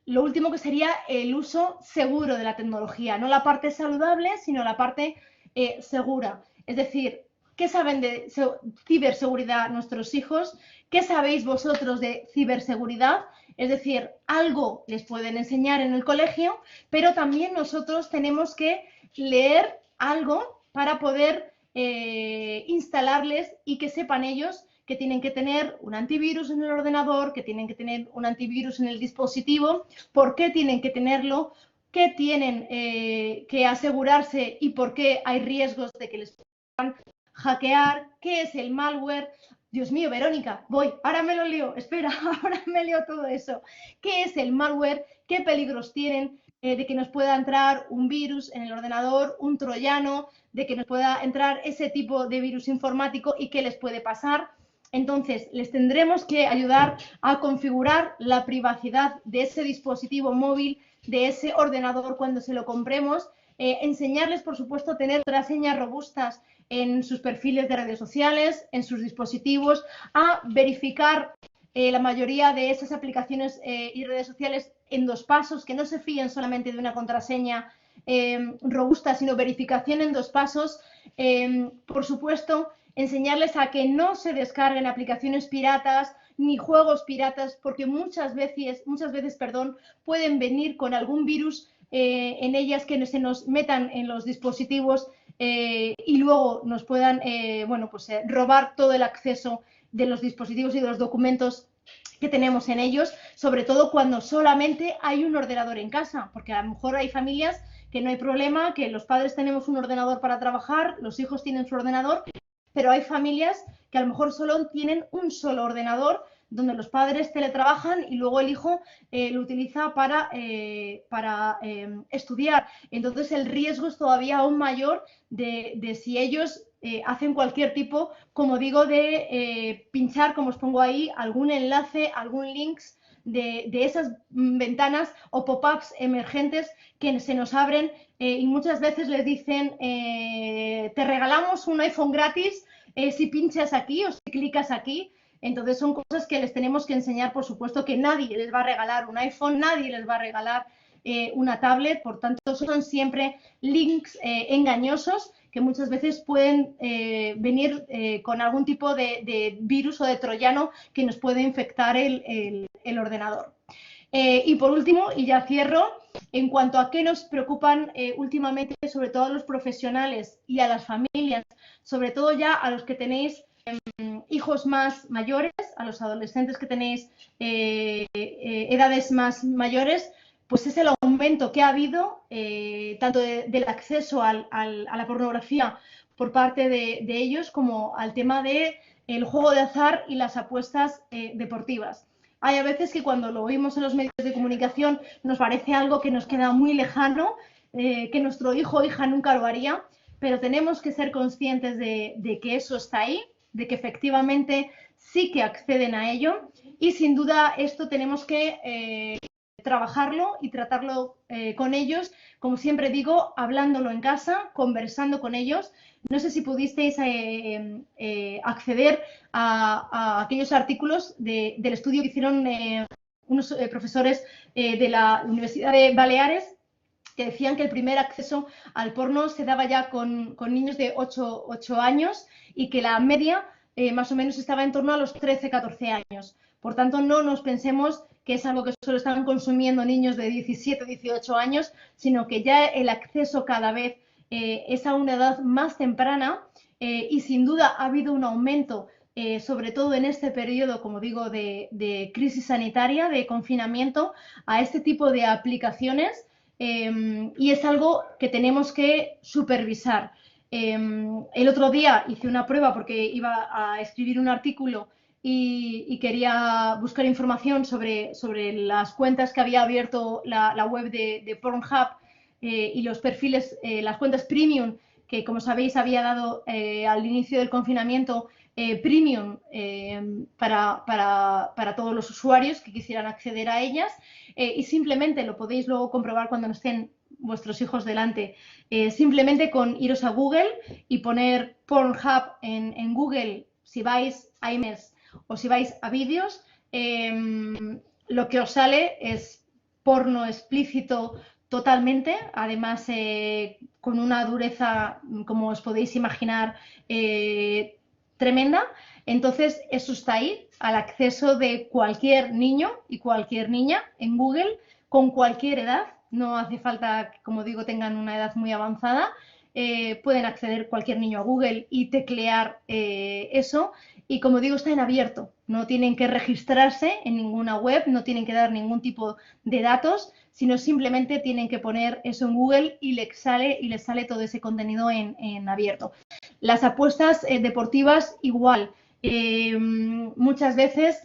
lo último que sería el uso seguro de la tecnología, no la parte saludable, sino la parte segura. Es decir, ¿qué saben de ciberseguridad nuestros hijos? ¿Qué sabéis vosotros de ciberseguridad? Es decir, algo les pueden enseñar en el colegio, pero también nosotros tenemos que leer algo para poder instalarles y que sepan ellos que tienen que tener un antivirus en el ordenador, que tienen que tener un antivirus en el dispositivo, por qué tienen que tenerlo, qué tienen que asegurarse y por qué hay riesgos de que les puedan hackear, qué es el malware. Dios mío, Verónica, ahora me lo lío, espera, ahora me lío todo eso. ¿Qué es el malware? ¿Qué peligros tienen? de que nos pueda entrar un virus en el ordenador, un troyano, de que nos pueda entrar ese tipo de virus informático y qué les puede pasar. Entonces, les tendremos que ayudar a configurar la privacidad de ese dispositivo móvil, de ese ordenador cuando se lo compremos, enseñarles, por supuesto, a tener contraseñas robustas en sus perfiles de redes sociales, en sus dispositivos, a verificar la mayoría de esas aplicaciones y redes sociales en 2 pasos, que no se fíen solamente de una contraseña robusta, sino verificación en 2 pasos. Por supuesto, enseñarles a que no se descarguen aplicaciones piratas ni juegos piratas, porque muchas veces, pueden venir con algún virus en ellas que se nos metan en los dispositivos y luego nos puedan robar todo el acceso de los dispositivos y de los documentos que tenemos en ellos, sobre todo cuando solamente hay un ordenador en casa, porque a lo mejor hay familias que no hay problema, que los padres tenemos un ordenador para trabajar, los hijos tienen su ordenador, pero hay familias que a lo mejor solo tienen un solo ordenador donde los padres teletrabajan y luego el hijo lo utiliza para estudiar. Entonces el riesgo es todavía aún mayor de si ellos hacen cualquier tipo, como digo, de pinchar, como os pongo ahí, algún enlace, algún link de esas ventanas o pop-ups emergentes que se nos abren y muchas veces les dicen te regalamos un iPhone gratis si pinchas aquí o si clicas aquí. Entonces son cosas que les tenemos que enseñar, por supuesto, que nadie les va a regalar un iPhone, nadie les va a regalar una tablet, por tanto son siempre links engañosos que muchas veces pueden venir con algún tipo de virus o de troyano que nos puede infectar el ordenador. Y por último, y ya cierro, en cuanto a qué nos preocupan últimamente, sobre todo a los profesionales y a las familias, sobre todo ya a los que tenéis hijos más mayores, a los adolescentes que tenéis edades más mayores, pues es el aumento que ha habido tanto del acceso a la pornografía por parte de ellos como al tema del juego de azar y las apuestas deportivas. Hay a veces que cuando lo oímos en los medios de comunicación nos parece algo que nos queda muy lejano, que nuestro hijo o hija nunca lo haría, pero tenemos que ser conscientes de que eso está ahí, de que efectivamente sí que acceden a ello y sin duda esto tenemos que trabajarlo y tratarlo con ellos, como siempre digo, hablándolo en casa, conversando con ellos. No sé si pudisteis acceder a aquellos artículos del estudio que hicieron unos profesores de la Universidad de Baleares, que decían que el primer acceso al porno se daba ya con niños de 8 años y que la media más o menos estaba en torno a los 13, 14 años. Por tanto, no nos pensemos que es algo que solo están consumiendo niños de 17, 18 años, sino que ya el acceso cada vez es a una edad más temprana y sin duda ha habido un aumento, sobre todo en este periodo, como digo, de crisis sanitaria, de confinamiento, a este tipo de aplicaciones y es algo que tenemos que supervisar. El otro día hice una prueba porque iba a escribir un artículo y quería buscar información sobre las cuentas que había abierto la web de Pornhub y los perfiles, las cuentas premium, que como sabéis había dado al inicio del confinamiento premium para todos los usuarios que quisieran acceder a ellas y simplemente lo podéis luego comprobar cuando no estén vuestros hijos delante, simplemente con iros a Google y poner Pornhub en Google, si vais a imágenes o si vais a vídeos, lo que os sale es porno explícito totalmente, además con una dureza, como os podéis imaginar, tremenda. Entonces, eso está ahí, al acceso de cualquier niño y cualquier niña en Google, con cualquier edad. No hace falta, como digo, tengan una edad muy avanzada. Pueden acceder cualquier niño a Google y teclear eso. Y como digo, está en abierto. No tienen que registrarse en ninguna web, no tienen que dar ningún tipo de datos, sino simplemente tienen que poner eso en Google y les sale todo ese contenido en abierto. Las apuestas deportivas igual. Muchas veces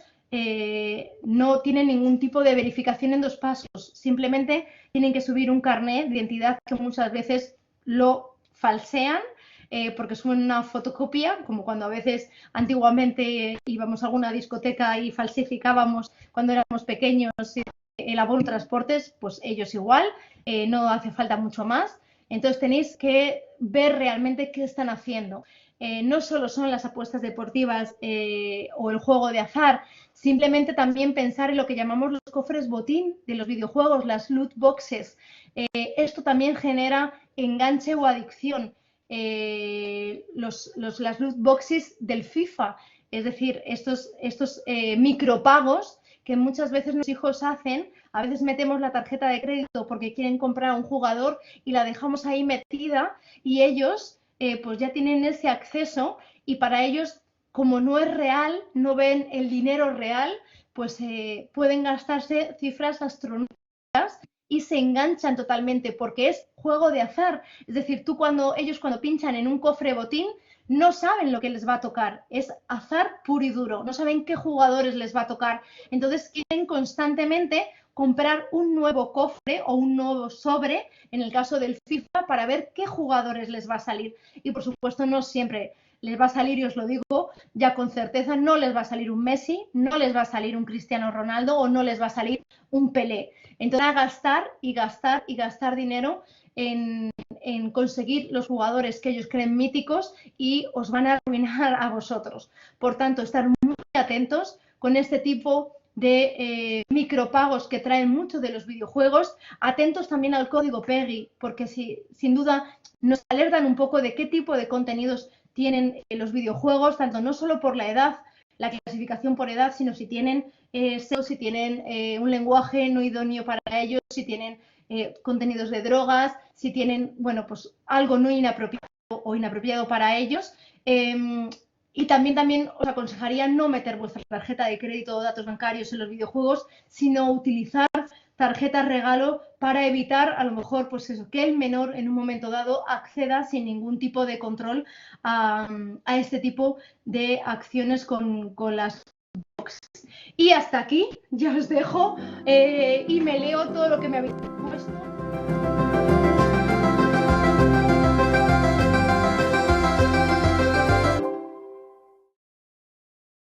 no tienen ningún tipo de verificación en 2 pasos, simplemente tienen que subir un carnet de identidad que muchas veces lo falsean porque suben una fotocopia, como cuando a veces antiguamente íbamos a alguna discoteca y falsificábamos cuando éramos pequeños el abono de transportes, pues ellos igual, no hace falta mucho más. Entonces tenéis que ver realmente qué están haciendo. No solo son las apuestas deportivas o el juego de azar, simplemente también pensar en lo que llamamos los cofres botín de los videojuegos, las loot boxes. Esto también genera enganche o adicción. Las loot boxes del FIFA, es decir, estos micropagos que muchas veces los hijos hacen. A veces metemos la tarjeta de crédito porque quieren comprar a un jugador y la dejamos ahí metida y ellos pues ya tienen ese acceso y para ellos, como no es real, no ven el dinero real, pues pueden gastarse cifras astronómicas y se enganchan totalmente porque es juego de azar. Es decir, ellos cuando pinchan en un cofre botín no saben lo que les va a tocar, es azar puro y duro, no saben qué jugadores les va a tocar. Entonces quieren constantemente comprar un nuevo cofre o un nuevo sobre, en el caso del FIFA, para ver qué jugadores les va a salir. Y por supuesto no siempre les va a salir, y os lo digo ya con certeza, no les va a salir un Messi, no les va a salir un Cristiano Ronaldo o no les va a salir un Pelé. Entonces, a gastar y gastar y gastar dinero en conseguir los jugadores que ellos creen míticos y os van a arruinar a vosotros. Por tanto, estar muy atentos con este tipo de micropagos que traen mucho de los videojuegos. Atentos también al código PEGI, porque sin duda nos alertan un poco de qué tipo de contenidos tienen los videojuegos, tanto no solo por la edad, la clasificación por edad, sino si tienen si tienen un lenguaje no idóneo para ellos, si tienen contenidos de drogas, si tienen, bueno, pues algo no inapropiado o inapropiado para ellos. Y también os aconsejaría no meter vuestra tarjeta de crédito o datos bancarios en los videojuegos, sino utilizar tarjetas regalo para evitar a lo mejor pues eso, que el menor en un momento dado acceda sin ningún tipo de control a este tipo de acciones con las boxes. Y hasta aquí ya os dejo y me leo todo lo que me habéis